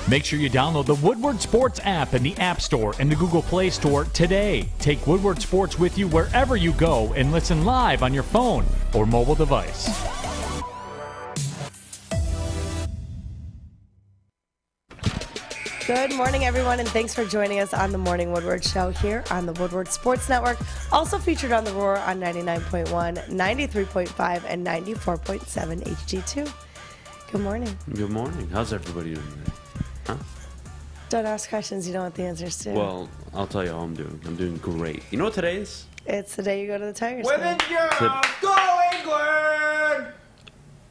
Make sure you download the Woodward Sports app in the App Store and the Google Play Store today. Take Woodward Sports with you wherever you go and listen live on your phone or mobile device. Good morning, everyone, and thanks for joining us on the Morning Woodward Show here on the Woodward Sports Network. Also featured on the Roar on 99.1, 93.5, and 94.7 HD2. Good morning. Good morning. How's everybody doing today? Huh? Don't ask questions you don't want the answers to. Well, I'll tell you how I'm doing. I'm doing great. You know what today is? It's the day you go to the Tigers With game. the Jobs, go England!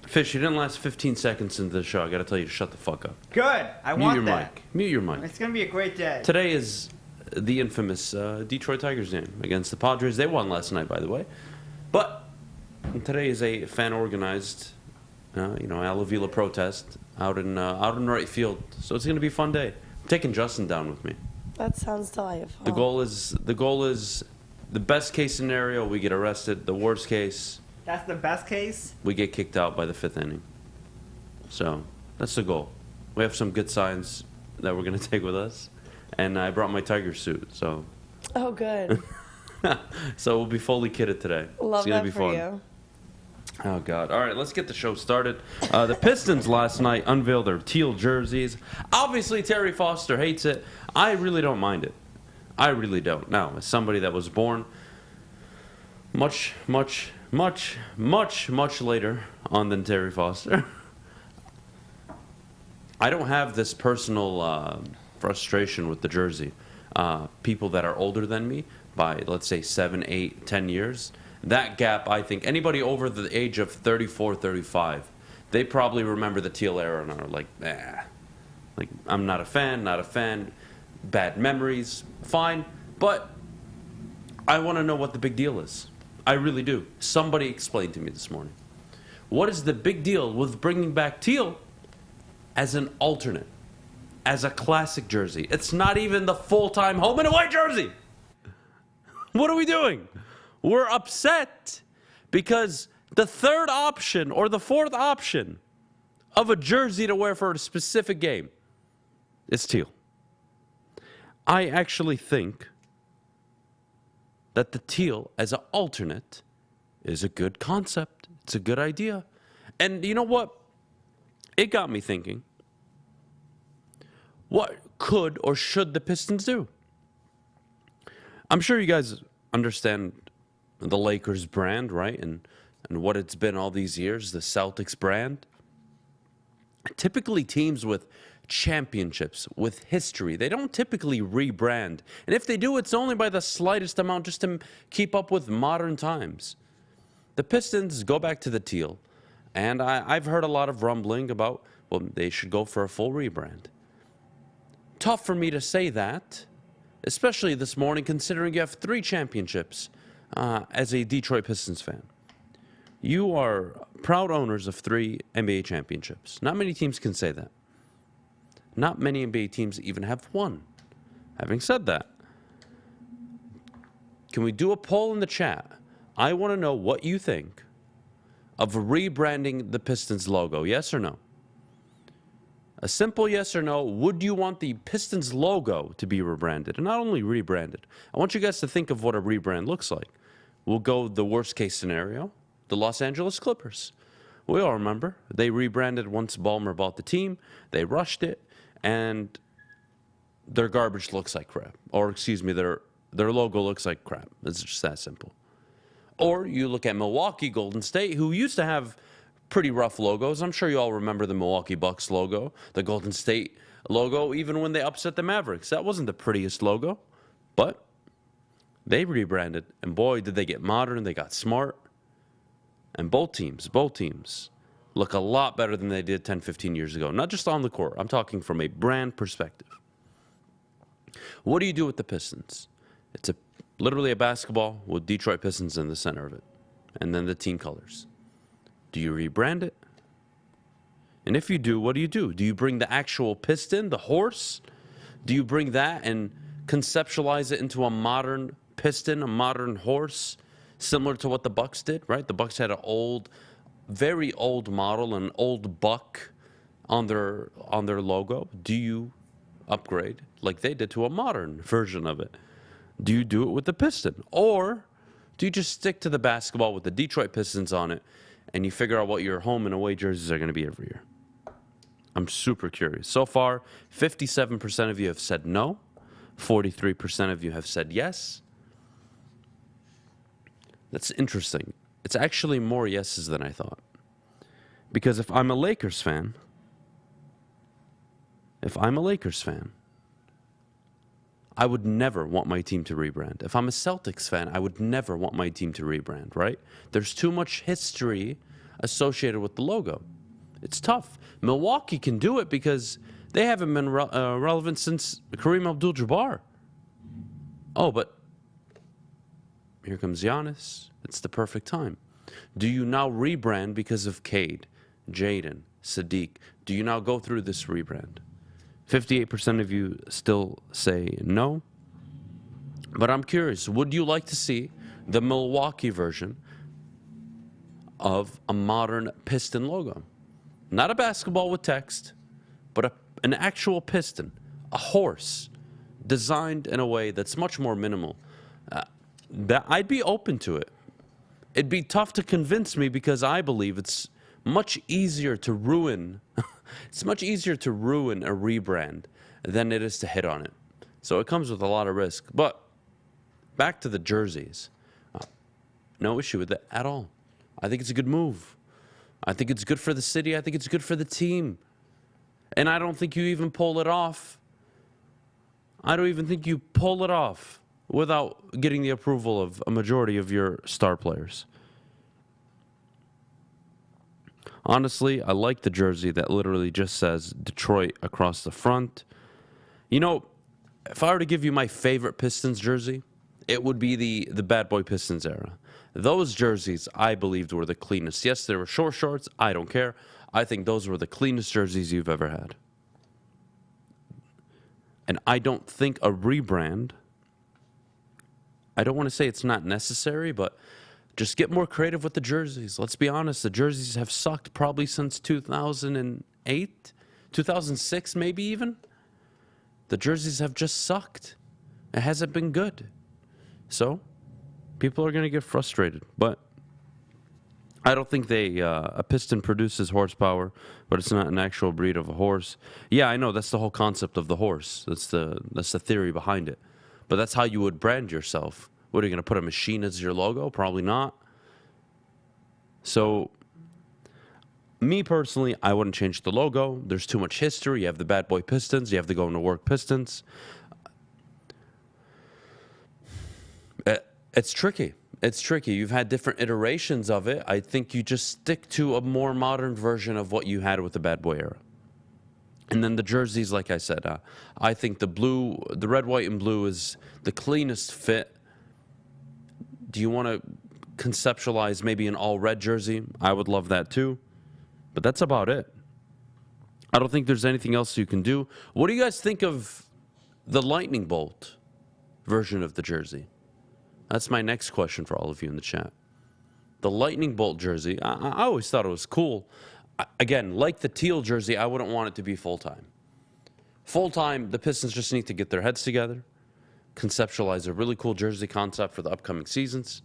Fish, you didn't last 15 seconds into the show. I got to tell you to shut the fuck up. Good. I Mute want your that. mic. Mute your mic. It's going to be a great day. Today is the infamous Detroit Tigers game against the Padres. They won last night, by the way. But today is a fan-organized, Avila protest out in right field. So it's going to be a fun day. I'm taking Justin down with me. That sounds delightful. The goal is the best case scenario, we get arrested. The worst case, That's the best case? we get kicked out by the 5th inning. So that's the goal. We have some good signs that we're going to take with us. And I brought my Tiger suit, so Oh, good. so we'll be fully kitted today. Love it's gonna that be for fun. you. Oh, God. All right, let's get the show started. The Pistons last night unveiled their teal jerseys. Obviously, Terry Foster hates it. I really don't mind it. I really don't. Now, as somebody that was born much later on than Terry Foster, I don't have this personal frustration with the jersey. People that are older than me by, let's say, 7, 8, 10 years, that gap, I think, anybody over the age of 34, 35, they probably remember the teal era and are like, like, I'm not a fan, bad memories, fine, but I want to know what the big deal is. I really do. Somebody explained to me this morning. What is the big deal with bringing back teal as an alternate, as a classic jersey? It's not even the full-time home and away jersey. What are we doing? We're upset because the third option or the fourth option of a jersey to wear for a specific game is teal. I actually think that the teal as an alternate is a good concept. It's a good idea. And you know what? It got me thinking, what could or should the Pistons do? I'm sure you guys understand the Lakers brand, right? And what it's been all these years, the Celtics brand. Typically teams with championships, with history, they don't typically rebrand. And if they do, it's only by the slightest amount just to keep up with modern times. The Pistons go back to the teal. And I've heard a lot of rumbling about, well, they should go for a full rebrand. Tough for me to say that, especially this morning, considering you have 3 championships as a Detroit Pistons fan. You are proud owners of 3 NBA championships. Not many teams can say that. Not many NBA teams even have 1. Having said that, can we do a poll in the chat? I want to know what you think of rebranding the Pistons logo. Yes or no? A simple yes or no. Would you want the Pistons logo to be rebranded? And not only rebranded. I want you guys to think of what a rebrand looks like. We'll go the worst case scenario. The Los Angeles Clippers. We all remember. They rebranded once Ballmer bought the team. They rushed it. And their garbage looks like crap. Or, excuse me, their logo looks like crap. It's just that simple. Or you look at Milwaukee, Golden State, who used to have pretty rough logos. I'm sure you all remember the Milwaukee Bucks logo, the Golden State logo, even when they upset the Mavericks. That wasn't the prettiest logo, but they rebranded. And boy, did they get modern. They got smart. And both teams look a lot better than they did 10, 15 years ago. Not just on the court. I'm talking from a brand perspective. What do you do with the Pistons? It's literally a basketball with Detroit Pistons in the center of it. And then the team colors. Do you rebrand it? And if you do, what do? Do you bring the actual piston, the horse? Do you bring that and conceptualize it into a modern piston, a modern horse, similar to what the Bucks did, right? The Bucks had an old, very old model, an old buck on their logo? Do you upgrade like they did to a modern version of it? Do you do it with the Piston? Or do you just stick to the basketball with the Detroit Pistons on it and you figure out what your home and away jerseys are going to be every year? I'm super curious. So far, 57% of you have said no. 43% of you have said yes. That's interesting. It's actually more yeses than I thought. Because if I'm a Lakers fan, I would never want my team to rebrand. If I'm a Celtics fan, I would never want my team to rebrand, right? There's too much history associated with the logo. It's tough. Milwaukee can do it because they haven't been relevant since Kareem Abdul-Jabbar. Oh, but here comes Giannis. It's the perfect time. Do you now rebrand because of Cade, Jaden, Sadiq? Do you now go through this rebrand? 58% of you still say no. But I'm curious, would you like to see the Milwaukee version of a modern Piston logo? Not a basketball with text, but an actual piston, a horse, designed in a way that's much more minimal. That I'd be open to it. It'd be tough to convince me because I believe it's much easier to ruin it's much easier to ruin a rebrand than it is to hit on it. So it comes with a lot of risk. But back to the jerseys. No issue with it at all. I think it's a good move. I think it's good for the city. I think it's good for the team. And I don't think you even pull it off. I don't even think you pull it off without getting the approval of a majority of your star players. Honestly, I like the jersey that literally just says Detroit across the front. You know, if I were to give you my favorite Pistons jersey, it would be the Bad Boy Pistons era. Those jerseys, I believed, were the cleanest. Yes, they were short shorts. I don't care. I think those were the cleanest jerseys you've ever had. And I don't think a rebrand, I don't want to say it's not necessary, but just get more creative with the jerseys. Let's be honest, the jerseys have sucked probably since 2008, 2006 maybe even. The jerseys have just sucked. It hasn't been good. So, people are going to get frustrated. But I don't think a piston produces horsepower, but it's not an actual breed of a horse. Yeah, I know, that's the whole concept of the horse. That's the theory behind it. But that's how you would brand yourself. What, are you going to put a machine as your logo? Probably not. So, me personally, I wouldn't change the logo. There's too much history. You have the Bad Boy Pistons. You have the Going to Work Pistons. It's tricky. It's tricky. You've had different iterations of it. I think you just stick to a more modern version of what you had with the Bad Boy era. And then the jerseys, like I said, I think the red, white, and blue is the cleanest fit. Do you want to conceptualize maybe an all-red jersey? I would love that too. But that's about it. I don't think there's anything else you can do. What do you guys think of the lightning bolt version of the jersey? That's my next question for all of you in the chat. The lightning bolt jersey, I always thought it was cool. Again, like the teal jersey, I wouldn't want it to be full-time. Full-time, the Pistons just need to get their heads together, conceptualize a really cool jersey concept for the upcoming seasons,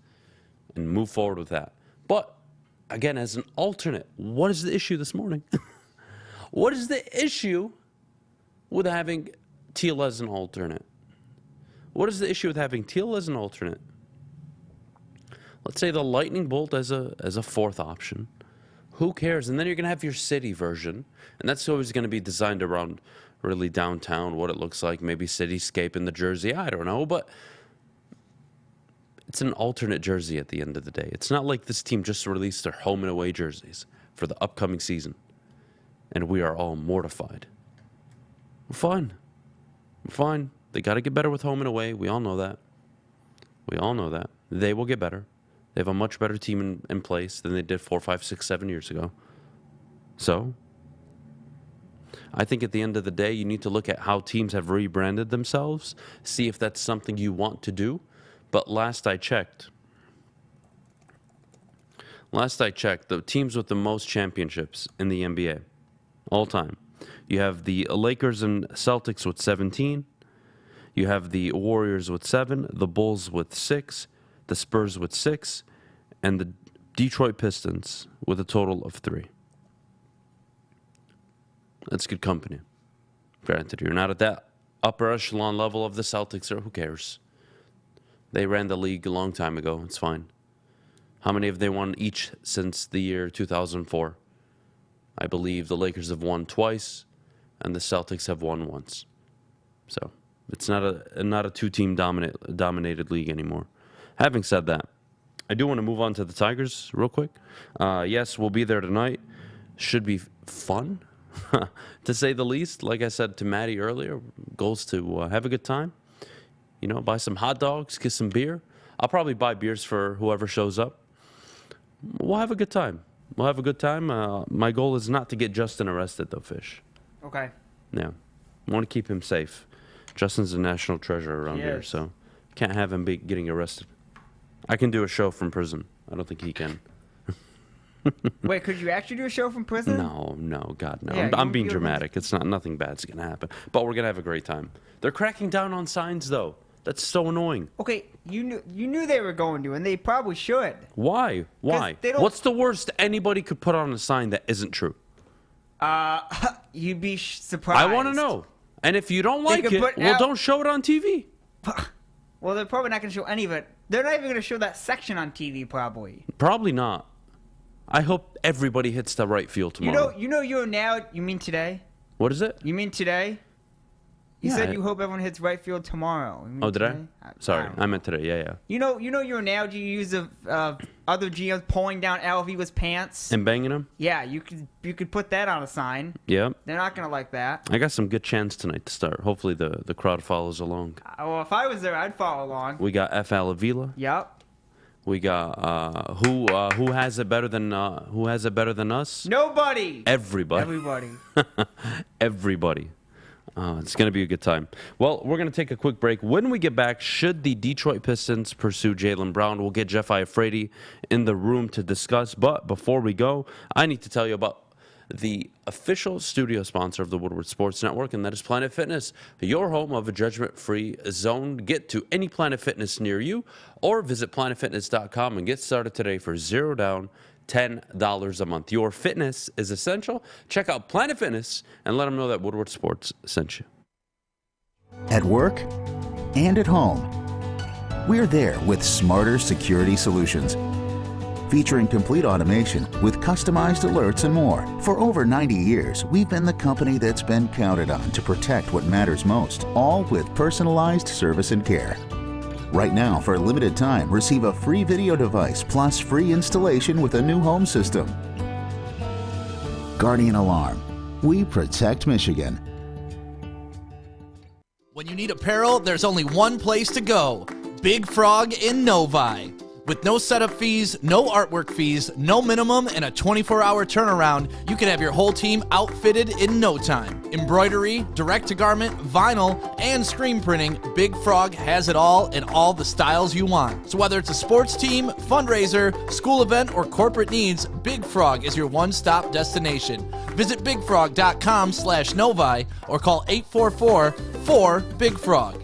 and move forward with that. But, again, as an alternate, what is the issue this morning? What is the issue with having teal as an alternate? What is the issue with having teal as an alternate? Let's say the lightning bolt as a fourth option. Who cares? And then you're going to have your city version, and that's always going to be designed around really downtown, what it looks like, maybe cityscape in the jersey, I don't know, but it's an alternate jersey at the end of the day. It's not like this team just released their home and away jerseys for the upcoming season, and we are all mortified. We're fine. We're fine. They got to get better with home and away. We all know that. We all know that. They will get better. They have a much better team in place than they did 4, 5, 6, 7 years ago. So, I think at the end of the day, you need to look at how teams have rebranded themselves, see if that's something you want to do. But last I checked, the teams with the most championships in the NBA, all time. You have the Lakers and Celtics with 17. You have the Warriors with 7, the Bulls with 6, the Spurs with 6, and the Detroit Pistons with a total of 3. That's good company. Granted, you're not at that upper echelon level of the Celtics, or who cares? They ran the league a long time ago. It's fine. How many have they won each since the year 2004? I believe the Lakers have won twice, and the Celtics have won once. So it's not a two-team dominated league anymore. Having said that, I do want to move on to the Tigers real quick. Yes, we'll be there tonight. Should be fun, to say the least. Like I said to Maddie earlier, goals to have a good time. You know, buy some hot dogs, get some beer. I'll probably buy beers for whoever shows up. We'll have a good time. My goal is not to get Justin arrested, though, Fish. Okay. Yeah. I want to keep him safe. Justin's a national treasure around here, so can't have him be getting arrested. I can do a show from prison. I don't think he can. Wait, could you actually do a show from prison? No, God, no. Yeah, I'm being dramatic. It's nothing bad's going to happen. But we're going to have a great time. They're cracking down on signs, though. That's so annoying. Okay, you knew they were going to, and they probably should. Why? What's the worst anybody could put on a sign that isn't true? You'd be surprised. I want to know. And if you don't like it, don't show it on TV. Well, they're probably not going to show any of it. They're not even going to show that section on TV, probably. Probably not. I hope everybody hits the right field tomorrow. You mean today? What is it? You mean today? You said you hope everyone hits right field tomorrow. Oh, did I? Sorry, I meant today. Yeah. You know your analogy you use of other GMs pulling down Avila's pants and banging him. Yeah, you could put that on a sign. Yep. They're not gonna like that. I got some good chants tonight to start. Hopefully the crowd follows along. Well, if I was there, I'd follow along. We got Avila. Yep. We got who has it better than us? Nobody. Everybody. Everybody. It's going to be a good time. Well, we're going to take a quick break. When we get back, should the Detroit Pistons pursue Jaylen Brown? We'll get Jeff Iafrate in the room to discuss. But before we go, I need to tell you about the official studio sponsor of the Woodward Sports Network, and that is Planet Fitness, your home of a judgment-free zone. Get to any Planet Fitness near you or visit planetfitness.com and get started today for $0 down. $10 a month. Your fitness is essential. Check out Planet Fitness and let them know that Woodward Sports sent you. At work and at home, we're there with smarter security solutions. Featuring complete automation with customized alerts and more. For over 90 years, we've been the company that's been counted on to protect what matters most, all with personalized service and care. Right now, for a limited time, receive a free video device plus free installation with a new home system. Guardian Alarm. We protect Michigan. When you need apparel, there's only one place to go. Big Frog in Novi. With no setup fees, no artwork fees, no minimum, and a 24-hour turnaround, you can have your whole team outfitted in no time. Embroidery, direct-to-garment, vinyl, and screen printing, Big Frog has it all in all the styles you want. So whether it's a sports team, fundraiser, school event, or corporate needs, Big Frog is your one-stop destination. Visit bigfrog.com/Novi or call 844-4-BIG-FROG.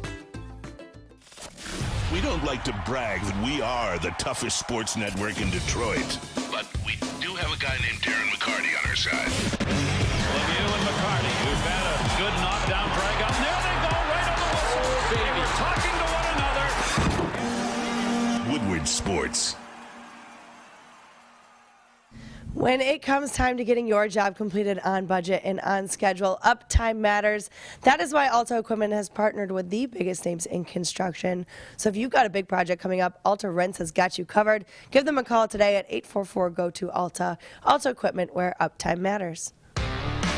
We don't like to brag that we are the toughest sports network in Detroit, but we do have a guy named Darren McCarty on our side. Lemieux and McCarty, who've had a good knockdown drag up. There they go, right on the whistle. Baby, talking to one another. Woodward Sports. When it comes time to getting your job completed on budget and on schedule, uptime matters. That is why Alta Equipment has partnered with the biggest names in construction. So if you've got a big project coming up, Alta Rents has got you covered. Give them a call today at 844-GO-TO-ALTA. Alta Equipment, where uptime matters.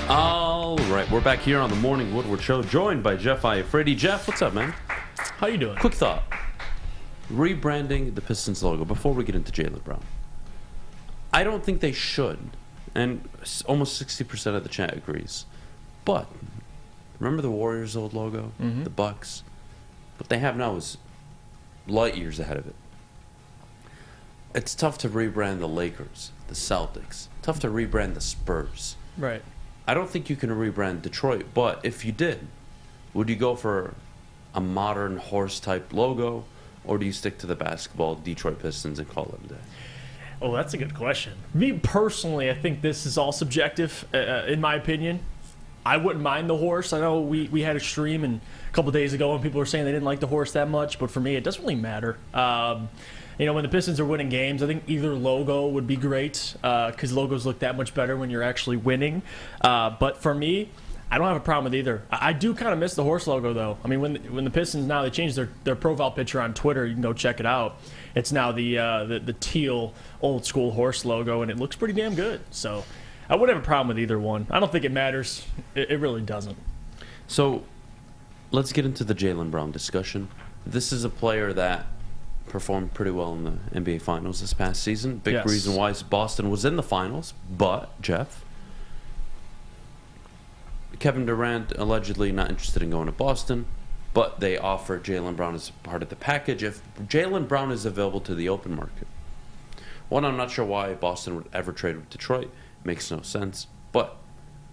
All right, we're back here on the Morning Woodward Show, joined by Jeff Iafrate. Jeff, what's up, man? How you doing? Quick thought. Rebranding the Pistons logo before we get into Jaylen Brown. I don't think they should, and almost 60% of the chat agrees. But remember the Warriors' old logo, the Bucks? What they have now is light years ahead of it. It's tough to rebrand the Lakers, the Celtics. Tough to rebrand the Spurs. Right. I don't think you can rebrand Detroit, but if you did, would you go for a modern horse-type logo, or do you stick to the basketball Detroit Pistons and call it a day? Oh, that's a good question. Me personally, I think this is all subjective, in my opinion. I wouldn't mind the horse. I know we had a stream a couple days ago and people were saying they didn't like the horse that much, but for me, it doesn't really matter. When the Pistons are winning games, I think either logo would be great because logos look that much better when you're actually winning. But for me, I don't have a problem with either. I do kind of miss the horse logo, though. I mean, when the Pistons now, they changed their profile picture on Twitter. You can go check it out. It's now the teal old school horse logo, and it looks pretty damn good. So I wouldn't have a problem with either one. I don't think it matters. It really doesn't. So let's get into the Jaylen Brown discussion. This is a player that performed pretty well in the NBA Finals this past season. Big reason why Boston was in the Finals. But, Jeff, Kevin Durant allegedly not interested in going to Boston, but they offered Jaylen Brown as part of the package. If Jaylen Brown is available to the open market, one, I'm not sure why Boston would ever trade with Detroit. Makes no sense. But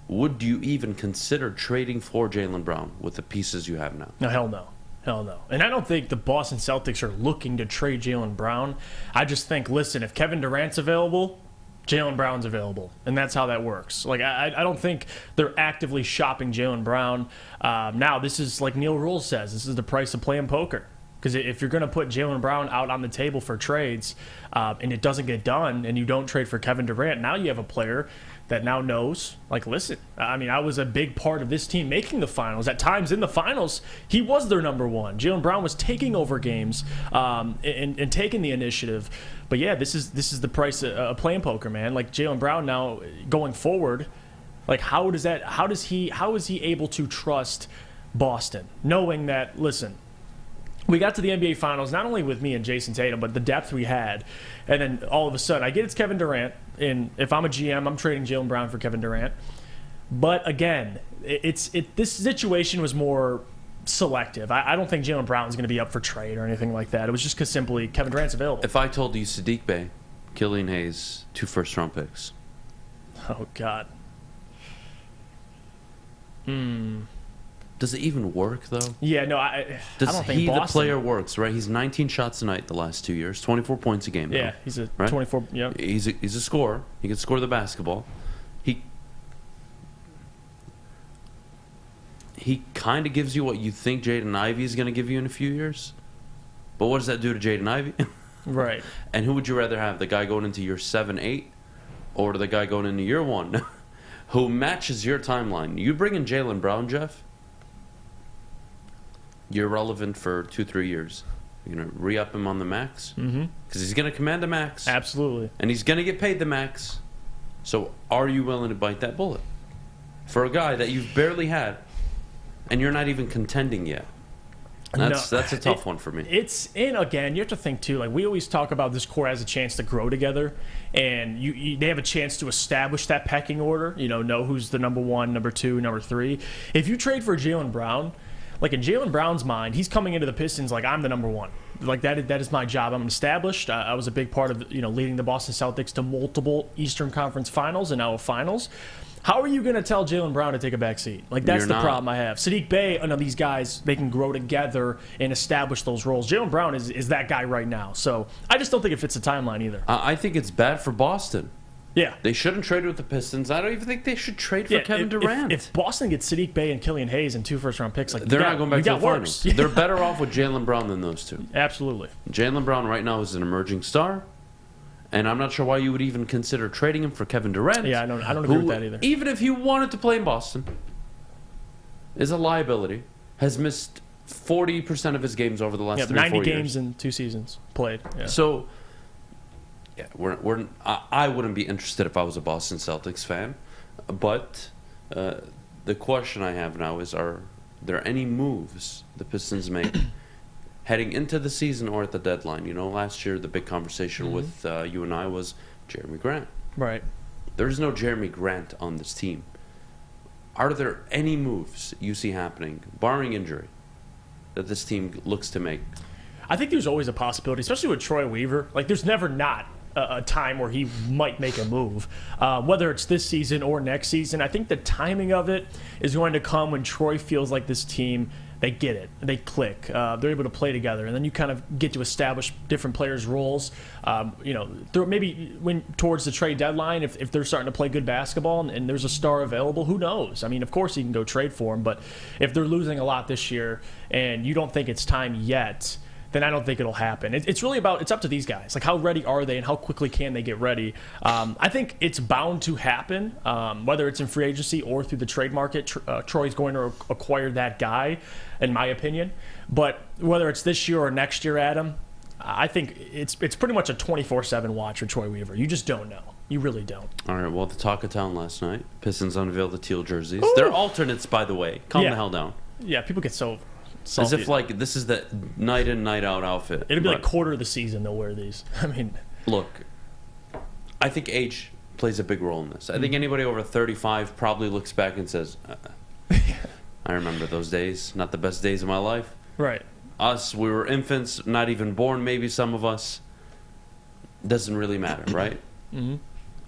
would you even consider trading for Jaylen Brown with the pieces you have now? No, hell no. Hell no. And I don't think the Boston Celtics are looking to trade Jaylen Brown. I just think, listen, if Kevin Durant's available, Jaylen Brown's available. And that's how that works. Like, I don't think they're actively shopping Jaylen Brown. Now, this is, like Neil Rule says, this is the price of playing poker. Because if you're going to put Jaylen Brown out on the table for trades and it doesn't get done and you don't trade for Kevin Durant, now you have a player that now knows, like, listen, I mean, I was a big part of this team making the finals. At times in the finals, he was their number one. Jaylen Brown was taking over games and taking the initiative. But, yeah, this is the price of playing poker, man. Like, Jaylen Brown now going forward, like, how is he able to trust Boston, knowing that, listen, we got to the NBA Finals, not only with me and Jason Tatum, but the depth we had. And then all of a sudden, I get it's Kevin Durant. And if I'm a GM, I'm trading Jaylen Brown for Kevin Durant. But again, this situation was more selective. I don't think Jaylen Brown's going to be up for trade or anything like that. It was just because simply Kevin Durant's available. If I told you Saddiq Bey, Killian Hayes, 2 first-round picks. Oh, God. Does it even work, though? Yeah, no, I don't think the Boston... player works, right? He's 19 shots a night the last 2 years, 24 points a game. Yeah, now, he's a right? 24... Yeah. He's a scorer. He can score the basketball. He kind of gives you what you think Jaden Ivey is going to give you in a few years. But what does that do to Jaden Ivey? Right. And who would you rather have, the guy going into year 7, 8, or the guy going into year 1 who matches your timeline? You bring in Jaylen Brown, Jeff, you're relevant for 2-3 years. You're going to re-up him on the max? Because he's going to command the max. Absolutely. And he's going to get paid the max. So are you willing to bite that bullet? For a guy that you've barely had, and you're not even contending yet. That's a tough one for me. Again, you have to think, too, like we always talk about this core has a chance to grow together, and they have a chance to establish that pecking order, know who's the number 1, number 2, number 3. If you trade for Jaylen Brown, like in Jaylen Brown's mind, he's coming into the Pistons like, I'm the number 1. Like that is my job. I'm established. I was a big part of leading the Boston Celtics to multiple Eastern Conference Finals and now a Finals. How are you going to tell Jaylen Brown to take a back seat? Like that's the problem I have. Saddiq Bey, these guys, they can grow together and establish those roles. Jaylen Brown is that guy right now. So I just don't think it fits the timeline either. I think it's bad for Boston. Yeah. They shouldn't trade with the Pistons. I don't even think they should trade for Kevin Durant. If Boston gets Saddiq Bey and Killian Hayes and 2 first-round picks, they're not going back to the finals. They're better off with Jaylen Brown than those two. Absolutely. Jaylen Brown right now is an emerging star, and I'm not sure why you would even consider trading him for Kevin Durant. Yeah, I don't agree with that either. Even if he wanted to play in Boston, is a liability, has missed 40% of his games over the last 3 or 4 years. 90 games in 2 seasons played. Yeah. So... yeah, I wouldn't be interested if I was a Boston Celtics fan. But the question I have now is, are there any moves the Pistons make heading into the season or at the deadline? Last year the big conversation with you and I was Jeremy Grant. Right. There's no Jeremy Grant on this team. Are there any moves you see happening, barring injury, that this team looks to make? I think there's always a possibility, especially with Troy Weaver. Like, there's never not a time where he might make a move. Whether it's this season or next season, I think the timing of it is going to come when Troy feels like this team, they get it, they click, they're able to play together, and then you kind of get to establish different players' roles. Maybe when towards the trade deadline, if they're starting to play good basketball and there's a star available, who knows? I mean, of course you can go trade for him, but if they're losing a lot this year and you don't think it's time yet, then I don't think it'll happen. It's really it's up to these guys. Like, how ready are they and how quickly can they get ready? I think it's bound to happen, whether it's in free agency or through the trade market. Troy's going to acquire that guy, in my opinion. But whether it's this year or next year, Adam, I think it's pretty much a 24/7 watch for Troy Weaver. You just don't know. You really don't. All right, well, the talk of town last night, Pistons unveiled the teal jerseys. Ooh. They're alternates, by the way. Calm the hell down. Yeah, people get so salty. As if, like, this is the night in, night out outfit. It'll be like quarter of the season they'll wear these. I mean, look, I think age plays a big role in this. I think anybody over 35 probably looks back and says, I remember those days, not the best days of my life. Right. Us, we were infants, not even born, maybe some of us. Doesn't really matter, right? Mm-hmm.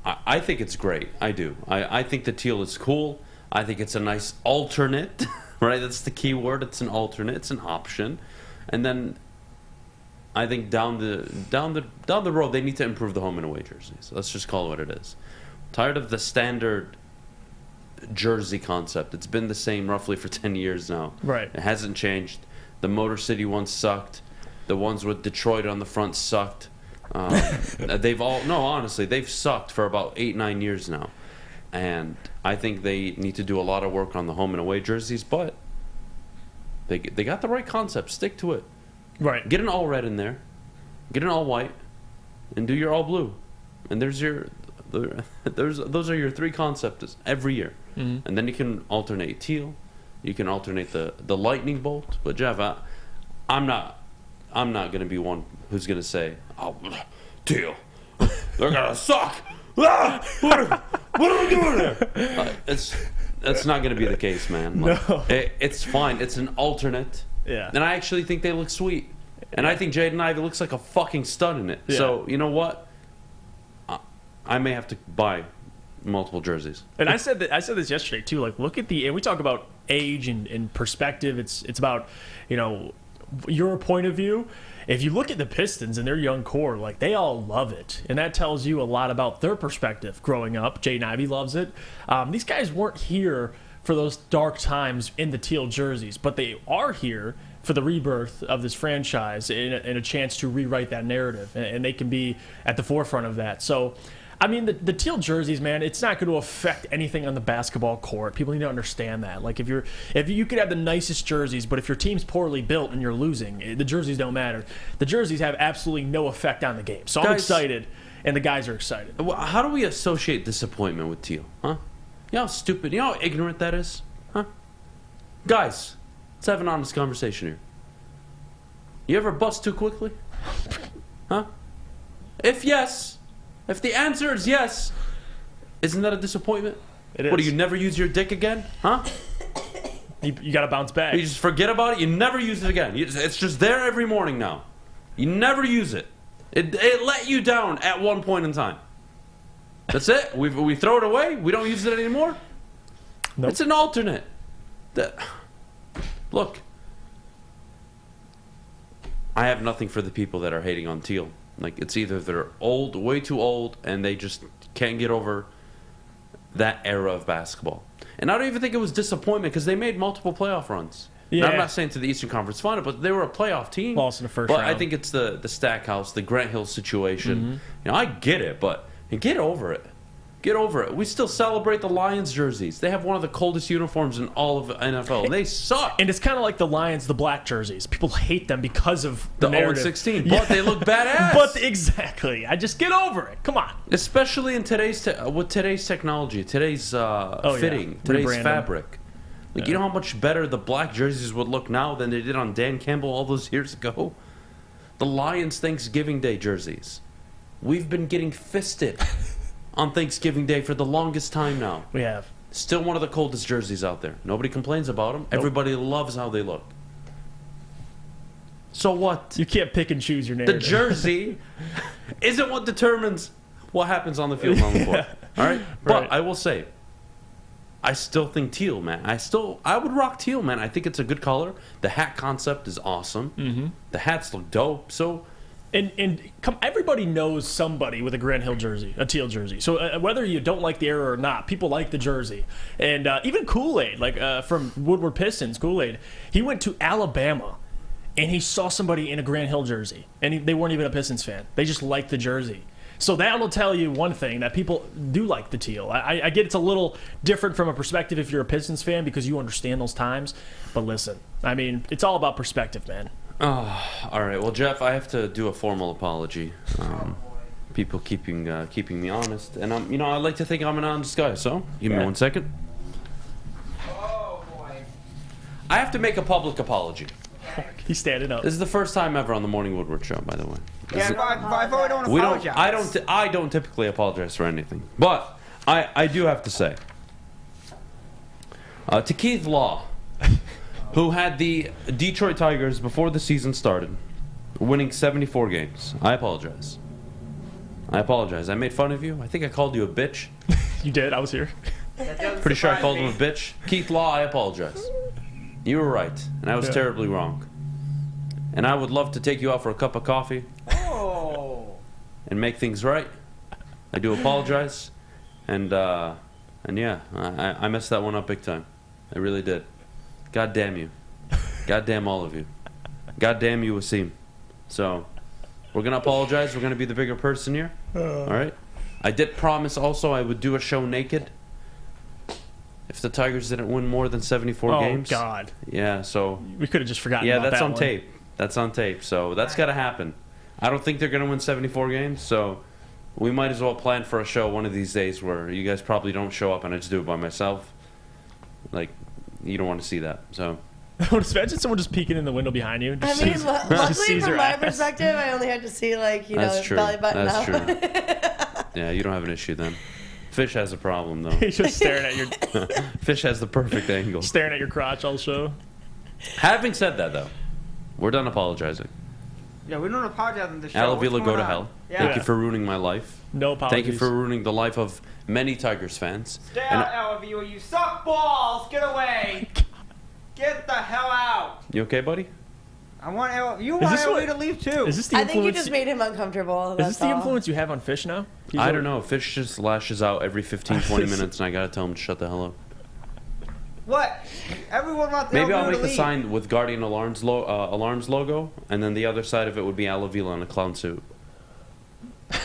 I think it's great. I do. I think the teal is cool. I think it's a nice alternate, right? That's the key word. It's an alternate. It's an option. And then I think down the road they need to improve the home and away jerseys. Let's just call it what it is. Tired of the standard jersey concept. It's been the same roughly for 10 years now. Right. It hasn't changed. The Motor City ones sucked. The ones with Detroit on the front sucked. Honestly, they've sucked for about 8-9 years now. And I think they need to do a lot of work on the home and away jerseys, but they got the right concept. Stick to it. Right. Get an all red in there. Get an all white. And do your all blue. And those are your three concepts every year. Mm-hmm. And then you can alternate teal. You can alternate the lightning bolt. But Jeff, I'm not going to be one who's going to say, "Oh, teal, they're going to suck. Ah, what are we doing there?" That's not going to be the case, man. Like, no. It's fine. It's an alternate. Yeah. And I actually think they look sweet. And I think Jaden Ivey looks like a fucking stud in it. Yeah. So, you know what? I may have to buy multiple jerseys. And I said this yesterday too. Like, look at and we talk about age and perspective. It's about, your point of view. If you look at the Pistons and their young core, like, they all love it, and that tells you a lot about their perspective growing up. Jaden Ivey loves it. These guys weren't here for those dark times in the teal jerseys, but they are here for the rebirth of this franchise and a chance to rewrite that narrative, and they can be at the forefront of that. So, I mean, the teal jerseys, man, it's not going to affect anything on the basketball court. People need to understand that. Like, if you could have the nicest jerseys, but if your team's poorly built and you're losing, the jerseys don't matter. The jerseys have absolutely no effect on the game. So I'm excited, and the guys are excited. How do we associate disappointment with teal? Huh? You know how stupid, you know how ignorant that is? Huh? Guys, let's have an honest conversation here. You ever bust too quickly? Huh? If yes, if the answer is yes, isn't that a disappointment? It is. What, do you never use your dick again? Huh? You got to bounce back. You just forget about it. You never use it again. It's just there every morning now. You never use it. It let you down at one point in time. That's it. We throw it away. We don't use it anymore. Nope. It's an alternate. Look, I have nothing for the people that are hating on teal. Like, it's either they're old, way too old, and they just can't get over that era of basketball. And I don't even think it was disappointment because they made multiple playoff runs. Yeah. Now, I'm not saying to the Eastern Conference Final, but they were a playoff team. Lost in the first round. I think it's the Stackhouse, the Grant Hill situation. Mm-hmm. I get it, but get over it. Get over it. We still celebrate the Lions jerseys. They have one of the coldest uniforms in all of the NFL. They suck. And it's kind of like the Lions, the black jerseys. People hate them because of the 0-16, but they look badass. But exactly. I just get over it. Come on. Especially in with today's technology, today's fitting, today's fabric. Like, you know how much better the black jerseys would look now than they did on Dan Campbell all those years ago? The Lions Thanksgiving Day jerseys. We've been getting fisted on Thanksgiving Day for the longest time now. We have. Still one of the coldest jerseys out there. Nobody complains about them. Nope. Everybody loves how they look. So what? You can't pick and choose your narrative. The jersey isn't what determines what happens on the field and on the court. All right? But I will say, I still think teal, man. I would rock teal, man. I think it's a good color. The hat concept is awesome. Mm-hmm. The hats look dope. So, everybody knows somebody with a Grant Hill jersey, a teal jersey. So whether you don't like the era or not, people like the jersey. And even Kool-Aid, from Woodward Pistons, Kool-Aid, he went to Alabama and he saw somebody in a Grant Hill jersey, and they weren't even a Pistons fan. They just liked the jersey. So that'll tell you one thing, that people do like the teal. I get it's a little different from a perspective if you're a Pistons fan because you understand those times. But listen, I mean, it's all about perspective, man. Oh, all right. Well, Jeff, I have to do a formal apology. People keeping me honest, and I like to think I'm an honest guy. So give me 1 second. Oh boy! I have to make a public apology. He's standing up. This is the first time ever on the Morning Woodward Show, by the way. Yeah, I don't apologize. I don't typically apologize for anything, but I do have to say to Keith Law, who had the Detroit Tigers before the season started, winning 74 games. I apologize. I made fun of you. I think I called you a bitch. You did. I was here. Pretty sure I called him a bitch. Keith Law, I apologize. You were right, and I was terribly wrong. And I would love to take you out for a cup of coffee. Oh. And make things right. I do apologize. And yeah, I messed that one up big time. I really did. God damn you. God damn all of you. God damn you, Wasim. So, we're going to apologize. We're going to be the bigger person here. All right? I did promise also I would do a show naked if the Tigers didn't win more than 74 games. Oh, God. Yeah, so... We could have just forgotten about that. Yeah, that's on tape. That's on tape. So that's got to happen. I don't think they're going to win 74 games, so we might as well plan for a show one of these days where you guys probably don't show up and I just do it by myself. Like, you don't want to see that, so... Imagine someone just peeking in the window behind you. Luckily from my perspective, I only had to see, belly button That's up. true. Yeah, you don't have an issue then. Fish has a problem, though. He's just staring at your... Fish has the perfect angle. Staring at your crotch all show. Having said that, though, we're done apologizing. Yeah, we don't apologize on the show. Avila, go to hell. Yeah. Thank you for ruining my life. No apologies. Thank you for ruining the life of many Tigers fans. Stay out, Avila. You suck balls. Get away. Get the hell out. You okay, buddy? You want Avila to leave too. Is this the I think you just made him uncomfortable. Is this the influence you have on Fish now? I don't know. Fish just lashes out every 15, 20 minutes, and I gotta tell him to shut the hell up. What? Everyone wants Maybe I'll make to a leave. sign with Guardian Alarms logo, and then the other side of it would be Avila in a clown suit.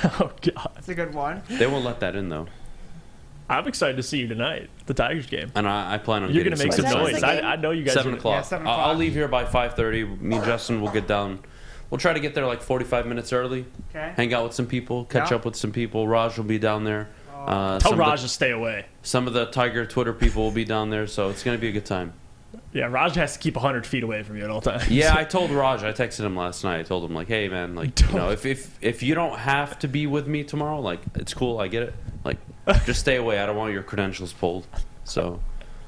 Oh, God. That's a good one. They won't let that in, though. I'm excited to see you tonight, the Tigers game. And I plan on You're getting going to make some noise. I know you guys 7 o'clock. Yeah, 7 o'clock. I'll leave here by 5:30. Me and Justin will get down. We'll try to get there like 45 minutes early. Okay. Hang out with some people, catch up with some people. Raj will be down there. Tell Raj to stay away. Some of the Tiger Twitter people will be down there, so it's going to be a good time. Yeah, Raj has to keep 100 feet away from you at all times. Yeah, I told Raj. I texted him last night. I told him, like, hey, man, like, if you don't have to be with me tomorrow, like, it's cool. I get it. Like, just stay away. I don't want your credentials pulled. So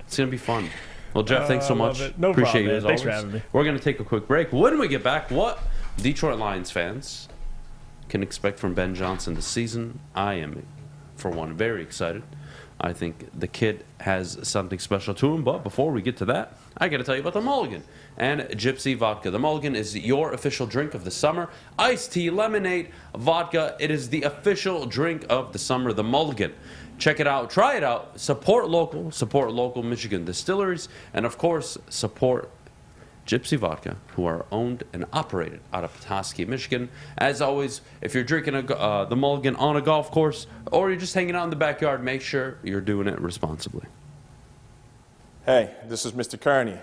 it's going to be fun. Well, Jeff, thanks so much. No Appreciate problem, you man. as Thanks always. for having me. We're going to take a quick break. When we get back, what Detroit Lions fans can expect from Ben Johnson this season, I am, for one, very excited. I think the kid has something special to him. But before we get to that, I got to tell you about the Mulligan and Gypsy Vodka. The Mulligan is your official drink of the summer. Iced tea, lemonade, vodka. It is the official drink of the summer, the Mulligan. Check it out. Try it out. Support local Michigan distilleries. And, of course, support Gypsy Vodka, who are owned and operated out of Petoskey, Michigan. As always, if you're drinking the Mulligan on a golf course or you're just hanging out in the backyard, make sure you're doing it responsibly. Hey, this is Mr. Kearney,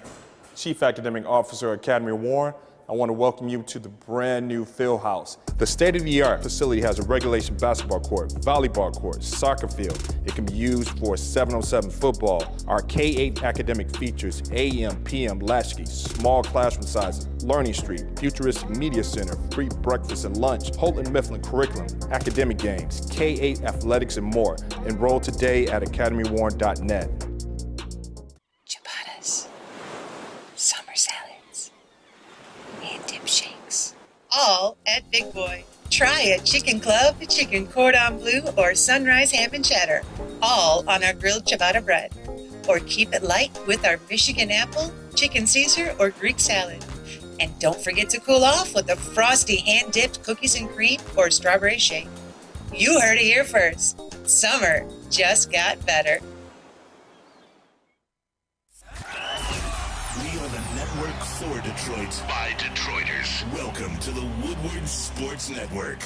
Chief Academic Officer at Academy Warren. I want to welcome you to the brand new Field House. The state-of-the-art facility has a regulation basketball court, volleyball court, soccer field. It can be used for 7-on-7 football. Our K-8 academic features AM, PM, latchkey, small classroom sizes, Learning Street, futuristic media center, free breakfast and lunch, Houghton Mifflin curriculum, academic games, K-8 athletics, and more. Enroll today at academywarren.net. Ciabattas, summer salads, and dip shakes. all at Big Boy. Try a chicken club, chicken cordon bleu, or sunrise ham and cheddar, all on our grilled ciabatta bread. Or keep it light with our Michigan apple, chicken Caesar, or Greek salad. And don't forget to cool off with a frosty hand-dipped cookies and cream or strawberry shake. You heard it here first. Summer just got better. We are the network for Detroit by Detroiters. Welcome to the Woodward Sports Network.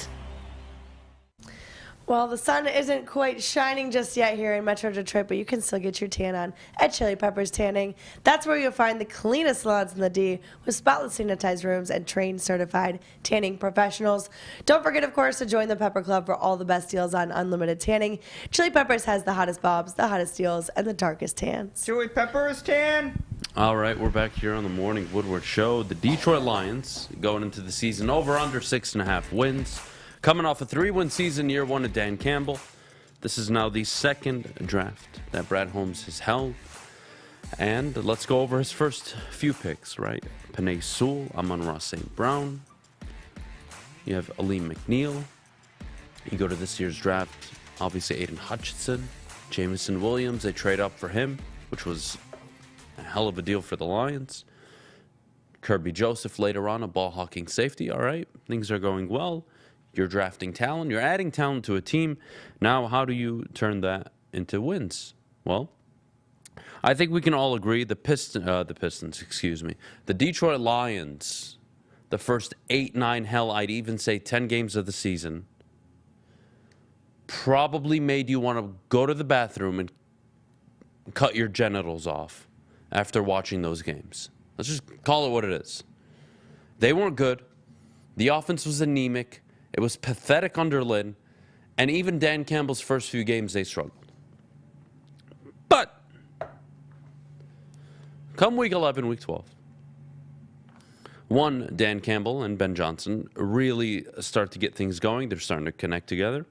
Well, the sun isn't quite shining just yet here in Metro Detroit, but you can still get your tan on at Chili Peppers Tanning. That's where you'll find the cleanest salons in the D with spotless sanitized rooms and trained certified tanning professionals. Don't forget, of course, to join the Pepper Club for all the best deals on unlimited tanning. Chili Peppers has the hottest bobs, the hottest deals, and the darkest tans. Chili Peppers tan. All right, we're back here on the Morning Woodward Show. The Detroit Lions going into the season over under 6.5 wins. Coming off a 3-win season, year one of Dan Campbell. This is now the second draft that Brad Holmes has held. And let's go over his first few picks, right? Penei Sewell, Amon-Ra St. Brown. You have Aleem McNeil. You go to this year's draft, obviously Aiden Hutchinson, Jamison Williams. They trade up for him, which was a hell of a deal for the Lions. Kirby Joseph later on, a ball-hawking safety. All right, things are going well. You're drafting talent. You're adding talent to a team. Now, how do you turn that into wins? Well, I think we can all agree the Detroit Lions, the first 8, 9, hell, I'd even say 10 games of the season, probably made you want to go to the bathroom and cut your genitals off after watching those games. Let's just call it what it is. They weren't good. The offense was anemic. It was pathetic under Lynn, and even Dan Campbell's first few games, they struggled. But come week 11, week 12, one, Dan Campbell and Ben Johnson really start to get things going. They're starting to connect together.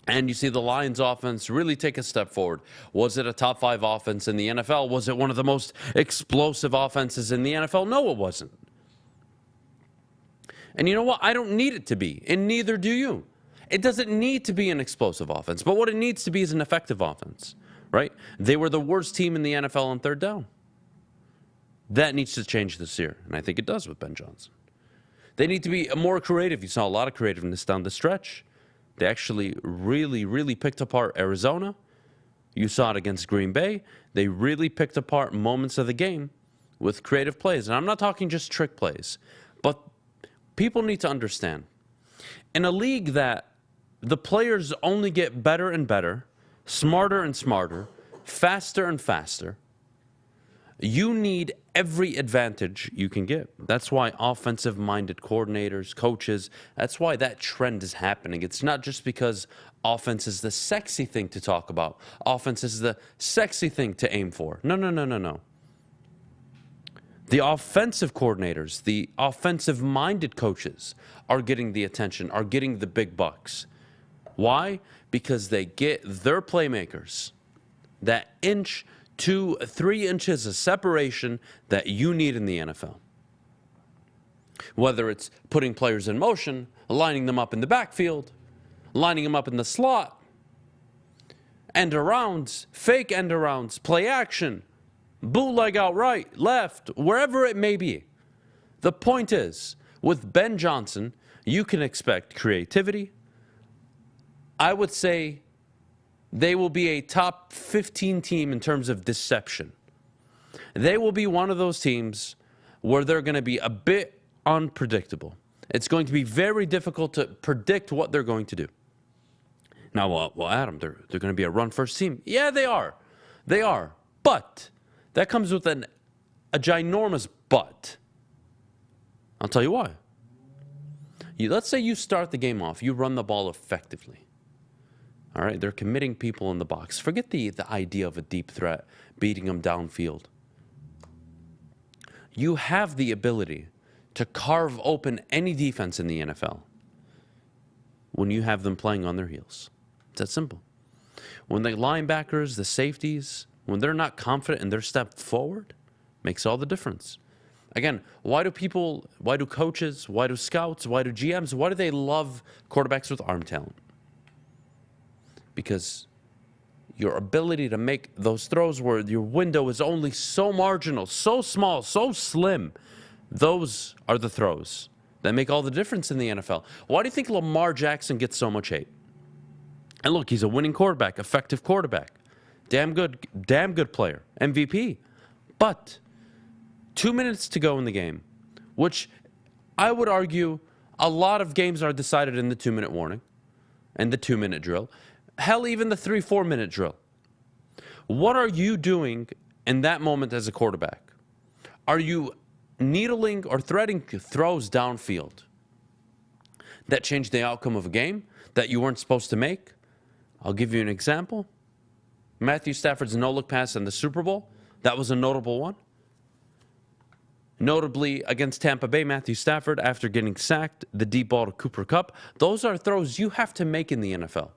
And you see the Lions offense really take a step forward. Was it a top 5 offense in the NFL? Was it one of the most explosive offenses in the NFL? No, it wasn't. And you know what? I don't need it to be, and neither do you. It doesn't need to be an explosive offense, but what it needs to be is an effective offense, right? They were the worst team in the NFL on third down. That needs to change this year, and I think it does with Ben Johnson. They need to be more creative. You saw a lot of creativeness down the stretch. They actually really, really picked apart Arizona. You saw it against Green Bay. They really picked apart moments of the game with creative plays, and I'm not talking just trick plays, but people need to understand, in a league that the players only get better and better, smarter and smarter, faster and faster, you need every advantage you can get. That's why offensive-minded coordinators, coaches, that's why that trend is happening. It's not just because offense is the sexy thing to talk about. Offense is the sexy thing to aim for. No. The offensive coordinators, the offensive-minded coaches are getting the attention, are getting the big bucks. Why? Because they get their playmakers that 1, 2, 3 inches of separation that you need in the NFL. Whether it's putting players in motion, lining them up in the backfield, lining them up in the slot, end-arounds, fake end-arounds, play action, bootleg out right, left, wherever it may be. The point is, with Ben Johnson, you can expect creativity. I would say they will be a top 15 team in terms of deception. They will be one of those teams where they're going to be a bit unpredictable. It's going to be very difficult to predict what they're going to do. Now, well, Adam, they're going to be a run-first team. Yeah, they are. They are. But that comes with a ginormous but. I'll tell you why. Let's say you start the game off. You run the ball effectively. All right? They're committing people in the box. Forget the idea of a deep threat, beating them downfield. You have the ability to carve open any defense in the NFL when you have them playing on their heels. It's that simple. When the linebackers, the safeties, when they're not confident in their step forward, makes all the difference. Again, why do coaches, why do scouts, why do GMs, why do they love quarterbacks with arm talent? Because your ability to make those throws where your window is only so marginal, so small, so slim, those are the throws that make all the difference in the NFL. Why do you think Lamar Jackson gets so much hate? And look, he's a winning quarterback, effective quarterback, damn good player, MVP. But 2 minutes to go in the game, which I would argue a lot of games are decided in the 2-minute warning and the 2-minute drill. Hell, even the 3-4 minute drill. What are you doing in that moment as a quarterback? Are you needling or threading throws downfield that change the outcome of a game that you weren't supposed to make? I'll give you an example. Matthew Stafford's no-look pass in the Super Bowl, that was a notable one. Notably, against Tampa Bay, Matthew Stafford, after getting sacked, the deep ball to Cooper Kupp, those are throws you have to make in the NFL.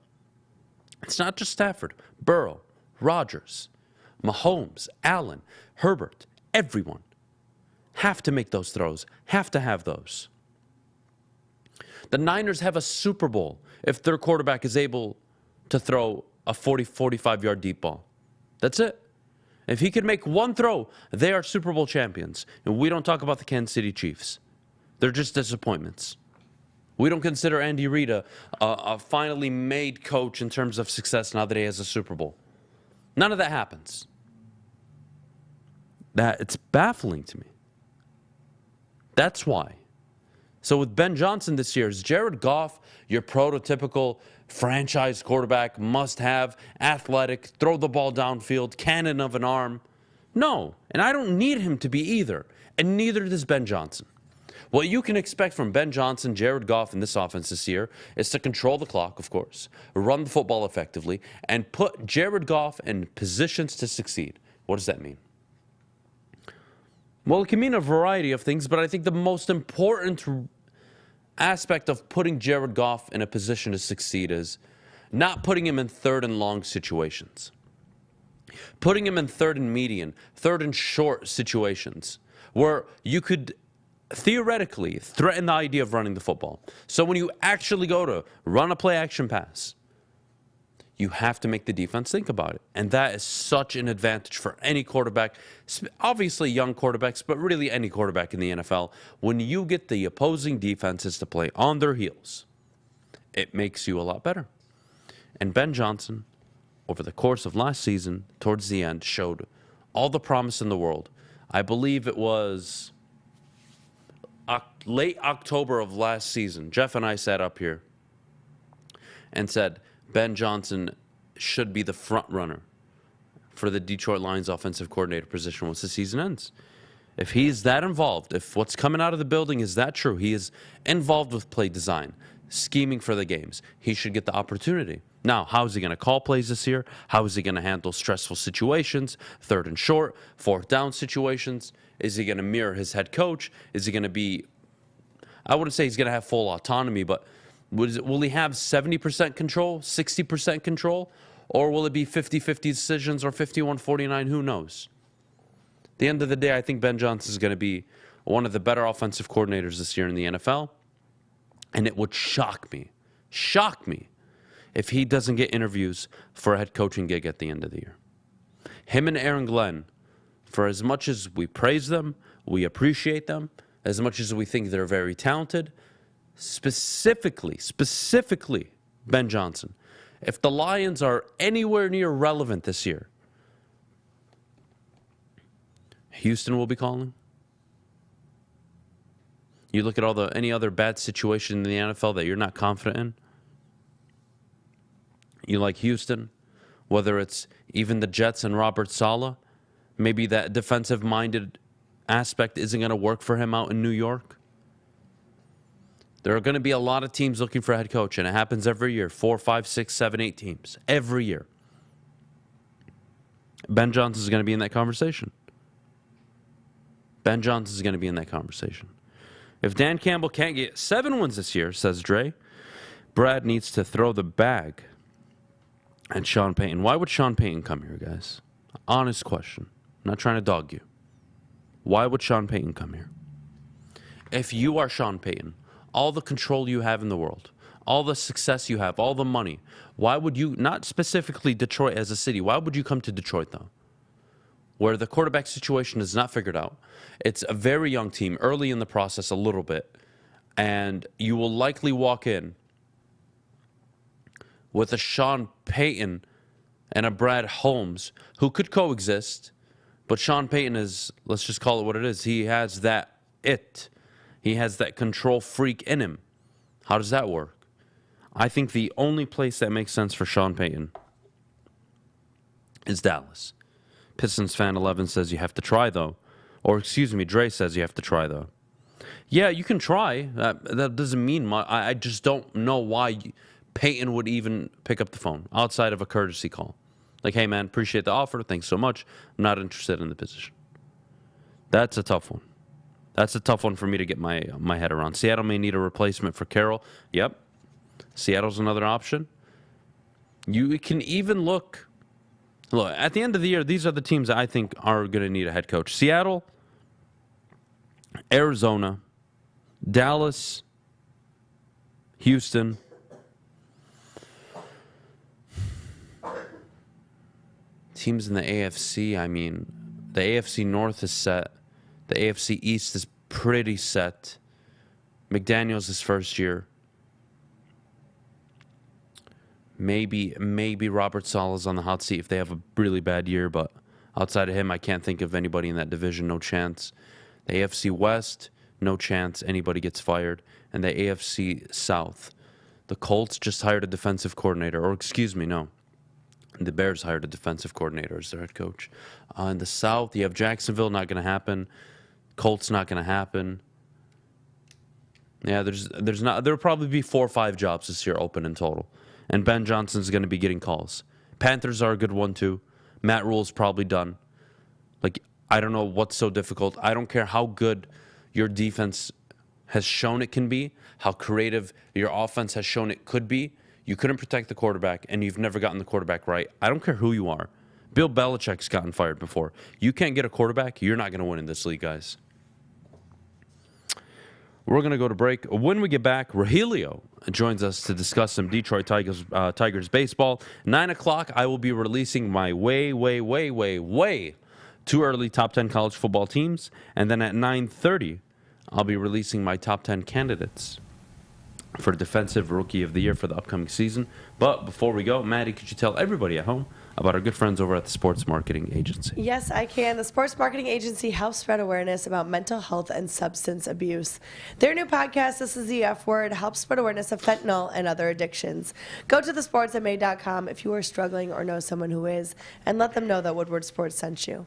It's not just Stafford. Burrow, Rodgers, Mahomes, Allen, Herbert, everyone have to make those throws, have to have those. The Niners have a Super Bowl if their quarterback is able to throw a 40, 45-yard deep ball. That's it. If he could make one throw, they are Super Bowl champions. And we don't talk about the Kansas City Chiefs. They're just disappointments. We don't consider Andy Reid a finally made coach in terms of success now that he has a Super Bowl. None of that happens. It's baffling to me. That's why. So with Ben Johnson this year, is Jared Goff your prototypical franchise quarterback, must-have, athletic, throw the ball downfield, cannon of an arm? No, and I don't need him to be either, and neither does Ben Johnson. What you can expect from Ben Johnson, Jared Goff, in this offense this year is to control the clock, of course, run the football effectively, and put Jared Goff in positions to succeed. What does that mean? Well, it can mean a variety of things, but I think the most important aspect of putting Jared Goff in a position to succeed is not putting him in third and long situations. Putting him in third and median, third and short situations where you could theoretically threaten the idea of running the football. So when you actually go to run a play action pass, you have to make the defense think about it. And that is such an advantage for any quarterback, obviously young quarterbacks, but really any quarterback in the NFL. When you get the opposing defenses to play on their heels, it makes you a lot better. And Ben Johnson, over the course of last season, towards the end, showed all the promise in the world. I believe it was late October of last season. Jeff and I sat up here and said, Ben Johnson should be the front runner for the Detroit Lions offensive coordinator position once the season ends. If he's that involved, if what's coming out of the building is that true, he is involved with play design, scheming for the games, he should get the opportunity. Now, how is he going to call plays this year? How is he going to handle stressful situations, third and short, fourth down situations? Is he going to mirror his head coach? Is he going to be, I wouldn't say he's going to have full autonomy, but will he have 70% control, 60% control? Or will it be 50-50 decisions or 51-49? Who knows? At the end of the day, I think Ben Johnson is going to be one of the better offensive coordinators this year in the NFL. And it would shock me, if he doesn't get interviews for a head coaching gig at the end of the year. Him and Aaron Glenn, for as much as we praise them, we appreciate them, as much as we think they're very talented, specifically, Ben Johnson, if the Lions are anywhere near relevant this year, Houston will be calling. You look at any other bad situation in the NFL that you're not confident in. You like Houston, whether it's even the Jets and Robert Saleh, maybe that defensive-minded aspect isn't going to work for him out in New York. There are going to be a lot of teams looking for a head coach, and it happens every year. 4, 5, 6, 7, 8 teams. Every year. Ben Johnson is going to be in that conversation. Ben Johnson is going to be in that conversation. If Dan Campbell can't get 7 wins this year, says Dre, Brad needs to throw the bag at Sean Payton. Why would Sean Payton come here, guys? Honest question. I'm not trying to dog you. why would Sean Payton come here? If you are Sean Payton, all the control you have in the world, all the success you have, all the money, why would you, not specifically Detroit as a city, why would you come to Detroit, though? Where the quarterback situation is not figured out. It's a very young team, early in the process a little bit, and you will likely walk in with a Sean Payton and a Brad Holmes who could coexist, but Sean Payton is, let's just call it what it is, he has that it. He has that control freak in him. How does that work? I think the only place that makes sense for Sean Payton is Dallas. Pistons fan 11 says you have to try, though. Or, excuse me, Dre says you have to try, though. Yeah, you can try. That doesn't mean much. I just don't know why Payton would even pick up the phone outside of a courtesy call. Like, hey, man, appreciate the offer. Thanks so much. I'm not interested in the position. That's a tough one. That's a tough one for me to get my head around. Seattle may need a replacement for Carroll. Yep. Seattle's another option. You can even look, at the end of the year, these are the teams that I think are going to need a head coach. Seattle, Arizona, Dallas, Houston. Teams in the AFC, I mean, the AFC North is set. The AFC East is pretty set. McDaniels' his first year. Maybe Robert Saleh's on the hot seat if they have a really bad year, but outside of him, I can't think of anybody in that division. No chance. The AFC West, no chance anybody gets fired. And the AFC South, the Colts just hired a defensive coordinator, or excuse me, no. The Bears hired a defensive coordinator as their head coach. In the South, you have Jacksonville, not going to happen. Colts, not going to happen. Yeah, there'll probably be 4 or 5 jobs this year open in total. And Ben Johnson's going to be getting calls. Panthers are a good one, too. Matt Rule's probably done. Like, I don't know what's so difficult. I don't care how good your defense has shown it can be, how creative your offense has shown it could be. You couldn't protect the quarterback, and you've never gotten the quarterback right. I don't care who you are. Bill Belichick's gotten fired before. You can't get a quarterback, you're not going to win in this league, guys. We're going to go to break. When we get back, Rogelio joins us to discuss some Detroit Tigers baseball. 9 o'clock, I will be releasing my way too early top 10 college football teams. And then at 9:30, I'll be releasing my top 10 candidates for Defensive Rookie of the Year for the upcoming season. But before we go, Maddie, could you tell everybody at home about our good friends over at the Sports Marketing Agency? Yes, I can. The Sports Marketing Agency helps spread awareness about mental health and substance abuse. Their new podcast, This is the F Word, helps spread awareness of fentanyl and other addictions. Go to thesportsatmade.com if you are struggling or know someone who is, and let them know that Woodward Sports sent you.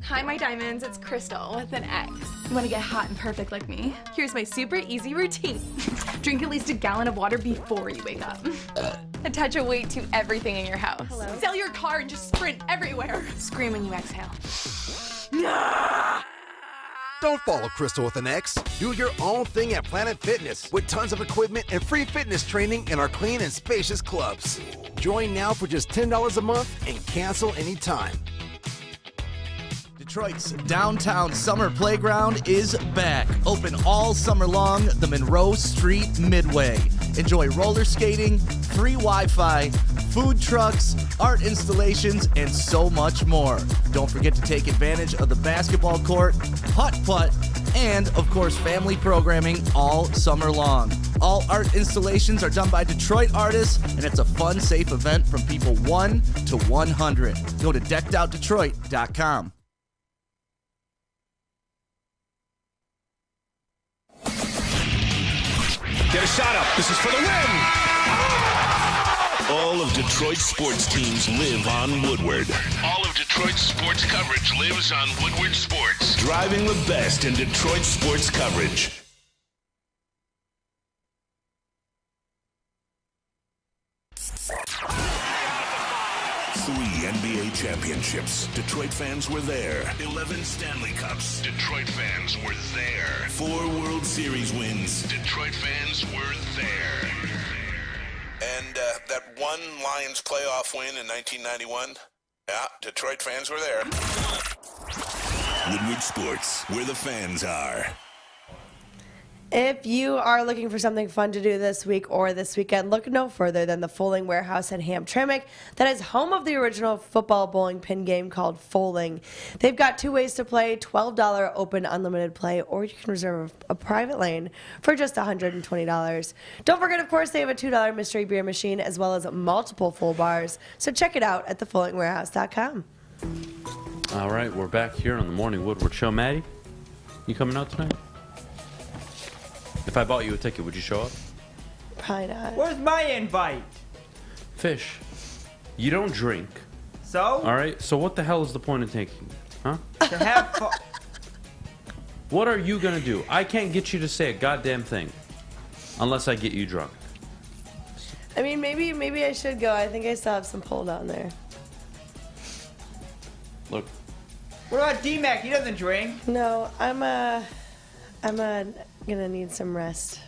Hi, my diamonds. It's Crystal with an X. You want to get hot and perfect like me? Here's my super easy routine. Drink at least a gallon of water before you wake up. Attach a weight to everything in your house. Hello? Sell your car and just sprint everywhere. Scream when you exhale. Don't follow Crystal with an X. Do your own thing at Planet Fitness with tons of equipment and free fitness training in our clean and spacious clubs. Join now for just $10 a month and cancel anytime. Detroit's downtown summer playground is back. Open all summer long, the Monroe Street Midway. Enjoy roller skating, free Wi-Fi, food trucks, art installations, and so much more. Don't forget to take advantage of the basketball court, putt-putt, and, of course, family programming all summer long. All art installations are done by Detroit artists, and it's a fun, safe event from people 1 to 100. Go to deckedoutdetroit.com. Get a shot up. This is for the win. All of Detroit's sports teams live on Woodward. All of Detroit's sports coverage lives on Woodward Sports. Driving the best in Detroit sports coverage. Three NBA championships. Detroit fans were there. 11 Stanley Cups. Detroit fans were there. 4 World Series wins. Detroit fans were there. And that one Lions playoff win in 1991. Yeah, Detroit fans were there. Woodward Sports, where the fans are. If you are looking for something fun to do this week or this weekend, look no further than the Foaling Warehouse in Hamtramck that is home of the original football bowling pin game called Foaling. They've got 2 ways to play, $12 open unlimited play, or you can reserve a private lane for just $120. Don't forget, of course, they have a $2 mystery beer machine as well as multiple full bars. So check it out at thefoalingwarehouse.com. All right, we're back here on the Morning Woodward Show. Maddie, you coming out tonight? If I bought you a ticket, would you show up? Probably not. Where's my invite? Fish, you don't drink. So? All right, so what the hell is the point of taking it? Huh? To have fun. What are you going to do? I can't get you to say a goddamn thing unless I get you drunk. I mean, maybe I should go. I think I still have some pull down there. Look. What about D-Mac? He doesn't drink. No, I'm gonna need some rest.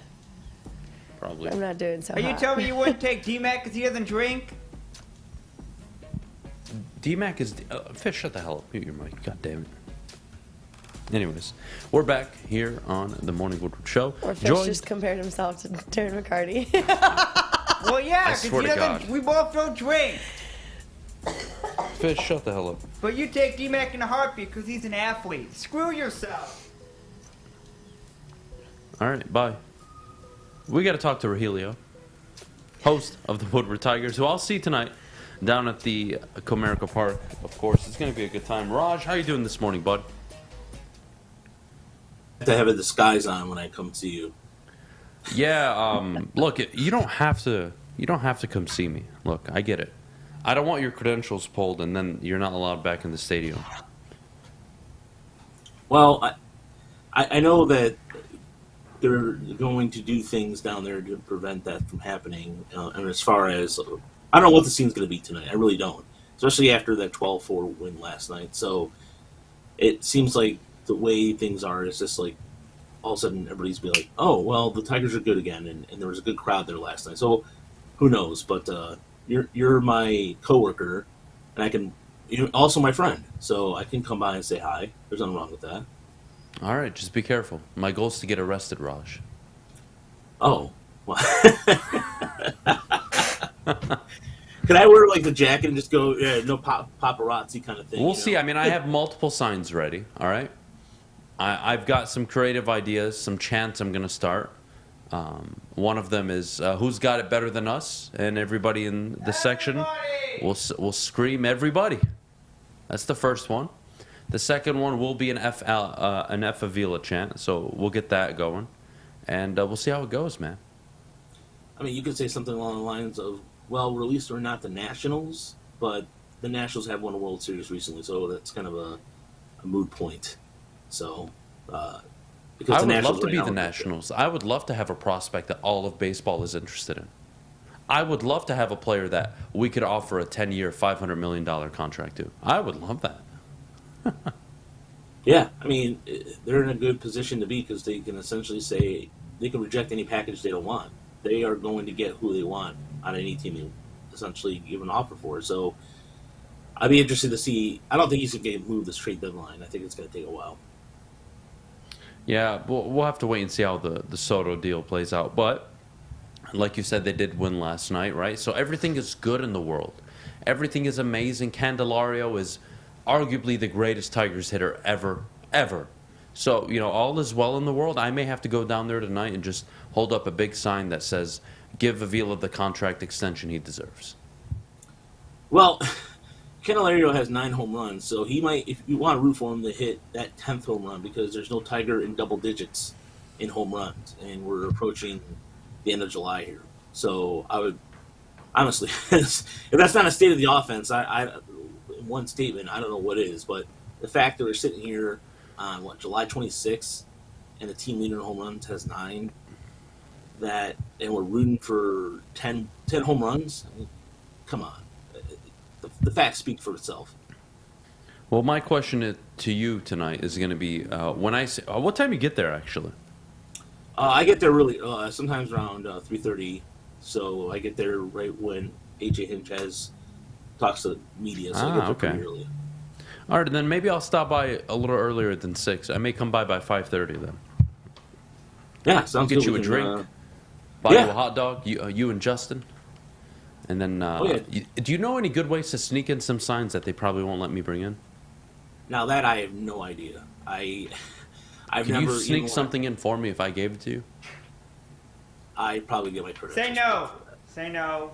Probably. I'm not doing so Are you hot. telling me you wouldn't take D-Mac because he doesn't drink? D-Mac is... Fish, shut the hell up. Mute your mic. God damn it. Anyways, we're back here on the Morning Woodward Show. Or Fish just compared himself to Darren McCarty. Well, yeah, I because swear he to doesn't. God. We both don't drink. Fish, shut the hell up. But you take D-Mac in a heartbeat because he's an athlete. Screw yourself. All right, bye. We got to talk to Rogelio, host of the Woodward Tigers, who I'll see tonight down at the Comerica Park. Of course, it's going to be a good time. Raj, how you doing this morning, bud? To have a disguise on when I come see you. Yeah, look, you don't have to come see me. Look, I get it. I don't want your credentials pulled and then you're not allowed back in the stadium. Well, I know that they're going to do things down there to prevent that from happening. And as far as, I don't know what the scene's going to be tonight. I really don't. Especially after that 12-4 win last night. So it seems like the way things are is just like all of a sudden everybody's be like, oh, well, the Tigers are good again. And there was a good crowd there last night. So who knows? But you're my coworker, and you're also my friend. So I can come by and say hi. There's nothing wrong with that. All right, just be careful. My goal is to get arrested, Raj. Oh. Well. Can I wear like the jacket and just go, no paparazzi kind of thing? We'll see. I mean, I have multiple signs ready, all right? I've got some creative ideas, some chants I'm going to start. One of them is, who's got it better than us? And everybody in the section will scream, everybody. That's the first one. The second one will be an F Avila chant, so we'll get that going. And we'll see how it goes, man. I mean, you could say something along the lines of, well, we're at least we're not the Nationals, but the Nationals have won a World Series recently, so that's kind of a moot point. So, because I would love to be the Nationals. I would love to have a prospect that all of baseball is interested in. I would love to have a player that we could offer a 10-year, $500 million contract to. I would love that. Yeah, I mean, they're in a good position to be because they can essentially say they can reject any package they don't want. They are going to get who they want on any team they essentially give an offer for. So I'd be interested to see. I don't think he's going to get moved this trade deadline. I think it's going to take a while. Yeah, we'll have to wait and see how the Soto deal plays out. But like you said, they did win last night, right? So everything is good in the world. Everything is amazing. Candelario is arguably the greatest Tigers hitter ever. So, all is well in the world. I may have to go down there tonight and just hold up a big sign that says, give Avila the contract extension he deserves. Well, Candelario has 9 home runs, so he might, if you want to root for him, to hit that 10th home run because there's no Tiger in double digits in home runs, and we're approaching the end of July here. So I would, honestly, if that's not a state of the offense, I in one statement, I don't know what is, but the fact that we're sitting here on, July 26th, and the team leader in home runs has 9, and we're rooting for 10 home runs, I mean, come on. The facts speak for itself. Well, my question to you tonight is going to be, what time you get there, actually? I get there really, sometimes around 3:30, so I get there right when A.J. Hinch talks to the media, so I get there pretty early. All right, then maybe I'll stop by a little earlier than 6. I may come by 5:30 then. Yeah, sounds I'll get good. you a drink, buy you a hot dog, you and Justin. And then, do you know any good ways to sneak in some signs that they probably won't let me bring in? Now that I have no idea. I've Can never you sneak something in for me if I gave it to you? I'd probably get my credentials. Say no. Say no.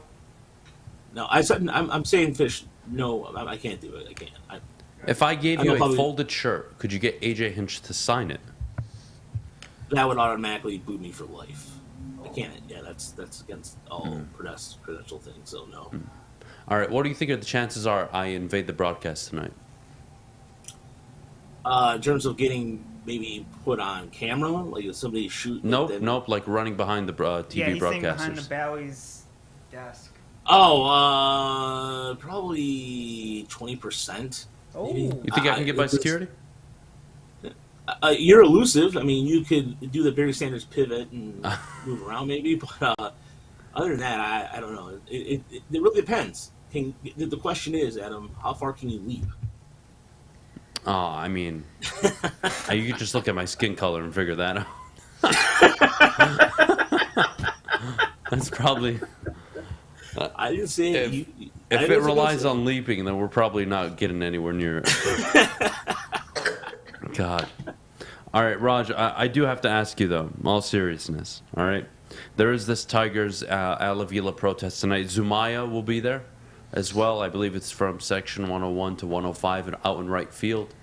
No, I'm saying fish. No, I can't do it. I can't. If I gave you a probably, folded shirt, could you get AJ Hinch to sign it? That would automatically boot me for life. I can't. Yeah, that's against all credential things. So no. All right. What do you think the chances are I invade the broadcast tonight? In terms of getting maybe put on camera, like if somebody shooting. Nope. Like running behind the TV broadcasters. Behind the Bowie's desk. Oh, probably 20%. Oh, you think I can get by security? You're elusive. I mean, you could do the Barry Sanders pivot and move around, maybe. But other than that, I don't know. It really depends. The question is, Adam, how far can you leap? Oh, I mean, you could just look at my skin color and figure that out. That's probably. I didn't say if it relies on leaping, then we're probably not getting anywhere near it. God. All right, Raj, I do have to ask you, though, in all seriousness, all right? There is this Tigers Avila protest tonight. Zumaya will be there as well. I believe it's from section 101 to 105 and out in right field.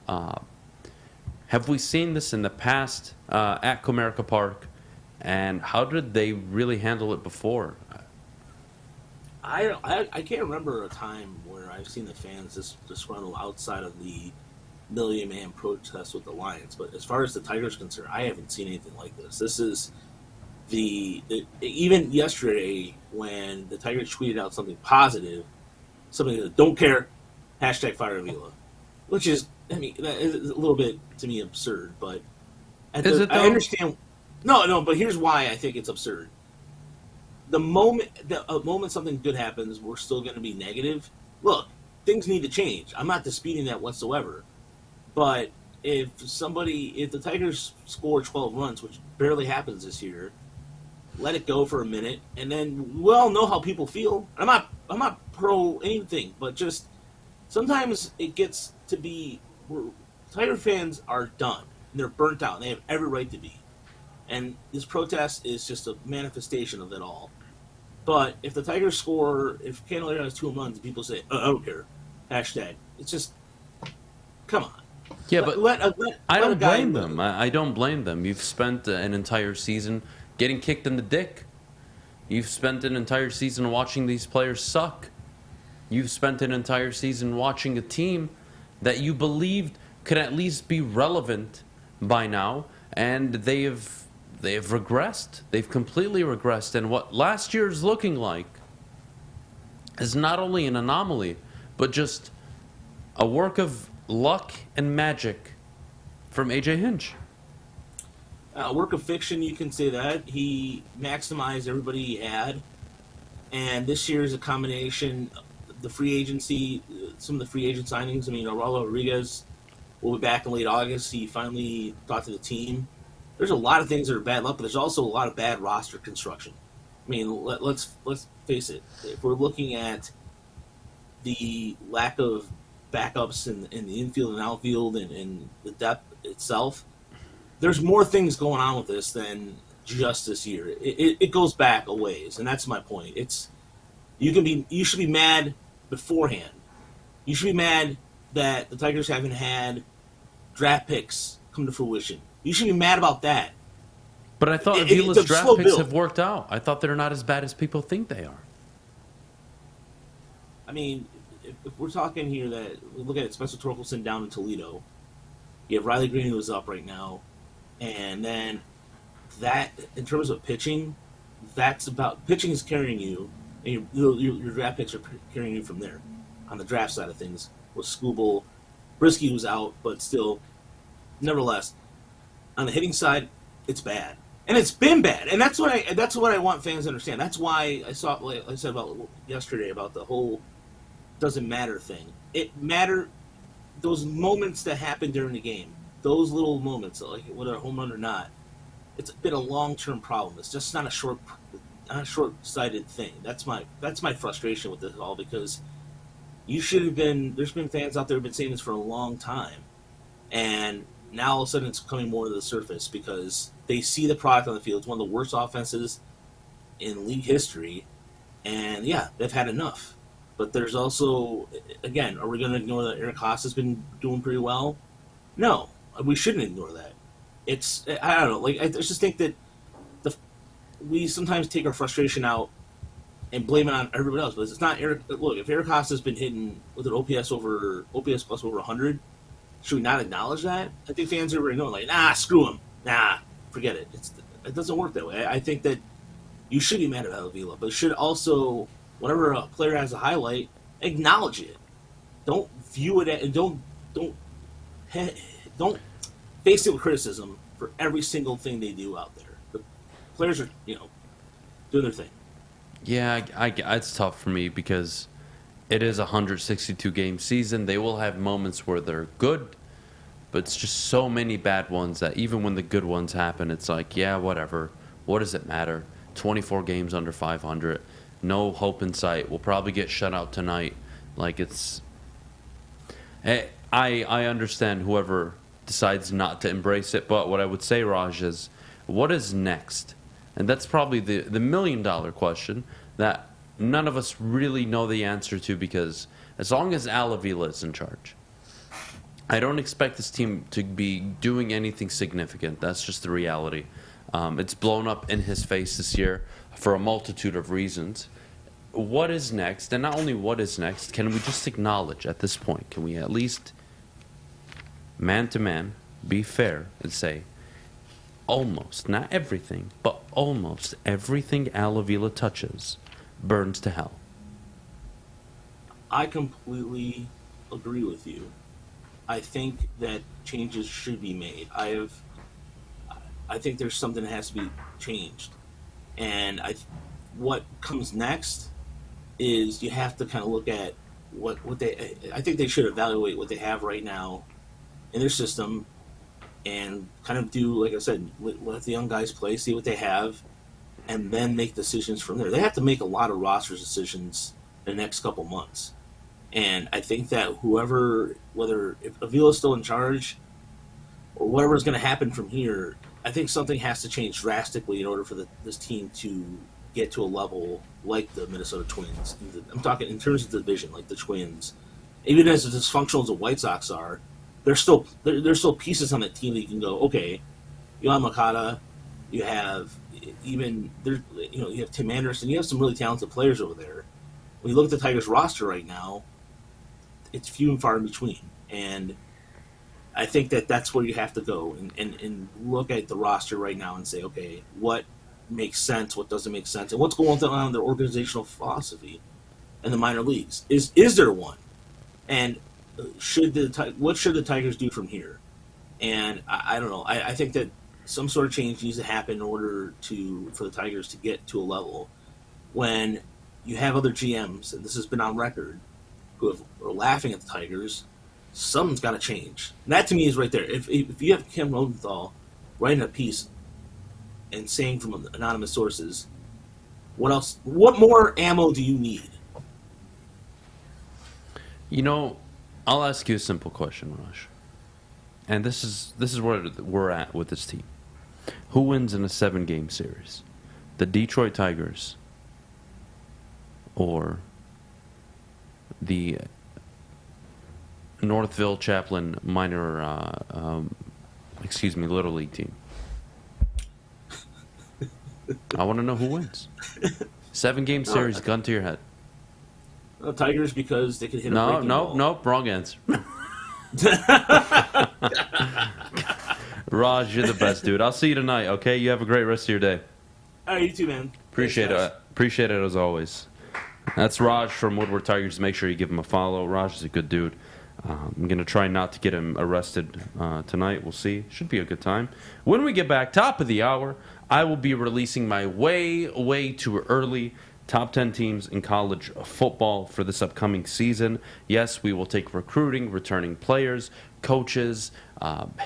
Have we seen this in the past at Comerica Park? And how did they really handle it before? I can't remember a time where I've seen the fans disgruntled outside of the million-man protest with the Lions. But as far as the Tigers are concerned, I haven't seen anything like this. This is even yesterday when the Tigers tweeted out something positive, something that don't care, #fire Avila, which is, I mean, that is a little bit to me absurd. But I understand. No, but here's why I think it's absurd. The moment something good happens, we're still going to be negative. Look, things need to change. I'm not disputing that whatsoever. But if the Tigers score 12 runs, which barely happens this year, let it go for a minute, and then we all know how people feel. I'm not pro anything, but just sometimes it gets to be Tiger fans are done and they're burnt out, and they have every right to be. And this protest is just a manifestation of it all. But if the Tigers if Candelario has 2 home runs, and people say, I don't care, it's just, come on. Yeah, but I don't blame them. I don't blame them. You've spent an entire season getting kicked in the dick. You've spent an entire season watching these players suck. You've spent an entire season watching a team that you believed could at least be relevant by now, and they have regressed. They've completely regressed. And what last year is looking like is not only an anomaly, but just a work of luck and magic from AJ Hinch. A work of fiction, you can say that. He maximized everybody he had. And this year is a combination of the free agency, some of the free agent signings. I mean, Raul Rodriguez will be back in late August. He finally talked to the team. There's a lot of things that are bad luck, but there's also a lot of bad roster construction. I mean, let's face it. If we're looking at the lack of backups in the infield and outfield and the depth itself, there's more things going on with this than just this year. It goes back a ways, and that's my point. You should be mad beforehand. You should be mad that the Tigers haven't had draft picks come to fruition. You should be mad about that. But I thought Avila's draft picks have worked out. I thought they're not as bad as people think they are. I mean, if we're talking here that we look at Spencer Torkelson down in Toledo, you have Riley Green who's up right now, and then that in terms of pitching, pitching is carrying you, and your draft picks are carrying you from there. On the draft side of things, with Skubal, Brisky was out, but still, nevertheless, on the hitting side, it's bad, and it's been bad, and that's what I want fans to understand. That's why I saw, like I said about yesterday about the whole doesn't matter thing. It matter. those moments that happen during the game, those little moments, like whether a home run or not, it's been a long-term problem. It's just not a short-sighted thing. That's my frustration with this all, because you should have been. There's been fans out there who've been saying this for a long time, and now all of a sudden it's coming more to the surface because they see the product on the field. It's one of the worst offenses in league history, and yeah, they've had enough. But there's also, again, are we going to ignore that Eric Haas has been doing pretty well? No, we shouldn't ignore that. I don't know. Like, I just think that we sometimes take our frustration out and blame it on everybody else, but it's not Eric. Look, if Eric Haas has been hitting with an OPS plus over 100, should we not acknowledge that? I think fans are already knowing, like, nah, screw him, nah, forget it. It doesn't work that way. I think that you should be mad at Avila, but should also, whenever a player has a highlight, acknowledge it. Don't view it and don't face it with criticism for every single thing they do out there. The players are, doing their thing. Yeah, it's tough for me because it is a 162-game season. They will have moments where they're good, but it's just so many bad ones that even when the good ones happen, it's like, yeah, whatever. What does it matter? 24 games under 500. No hope in sight. We'll probably get shut out tonight. Like, it's... I understand whoever decides not to embrace it, but what I would say, Raj, is what is next? And that's probably the million-dollar question that none of us really know the answer to, because as long as Avila is in charge, I don't expect this team to be doing anything significant. That's just the reality. It's blown up in his face this year for a multitude of reasons. What is next? And not only what is next, can we just acknowledge at this point, can we at least man-to-man be fair and say almost, not everything, but almost everything Avila touches burns to hell? I completely agree with you. I think that changes should be made. I think there's something that has to be changed. And what comes next is you have to kind of look at what they... I think they should evaluate what they have right now in their system and kind of do, like I said, let the young guys play, see what they have, and then make decisions from there. They have to make a lot of roster decisions in the next couple months. And I think that if Avila's still in charge or whatever's going to happen from here, I think something has to change drastically in order for this team to get to a level like the Minnesota Twins. I'm talking in terms of the division, like the Twins. Even as dysfunctional as the White Sox are, there's still pieces on that team that you can go, okay, Yohan Moncada, you have you have Tim Anderson, you have some really talented players over there. When you look at the Tigers roster right now, it's few and far in between. And I think that that's where you have to go and look at the roster right now and say, okay, what makes sense, what doesn't make sense, and what's going on in their organizational philosophy in the minor leagues. Is there one? And what should the Tigers do from here? And I don't know. I think that some sort of change needs to happen in order for the Tigers to get to a level when you have other GMs, and this has been on record, who are laughing at the Tigers. Something's got to change. And that to me is right there. If you have Kim Rosenthal writing a piece and saying from anonymous sources, what else? What more ammo do you need? I'll ask you a simple question, Raj. And this is where we're at with this team. Who wins in a 7-game series? The Detroit Tigers or the Northville Chaplain Little League team? I want to know who wins. 7-game series, gun to your head. Tigers, because they can hit a breaking ball. No, wrong answer. Raj, you're the best, dude. I'll see you tonight, okay? You have a great rest of your day. All right, you too, man. Appreciate it. Appreciate it as always. That's Raj from Woodward Tigers. Make sure you give him a follow. Raj is a good dude. I'm going to try not to get him arrested tonight. We'll see. Should be a good time. When we get back, top of the hour, I will be releasing my way too early top 10 teams in college football for this upcoming season. Yes, we will take recruiting, returning players, coaches,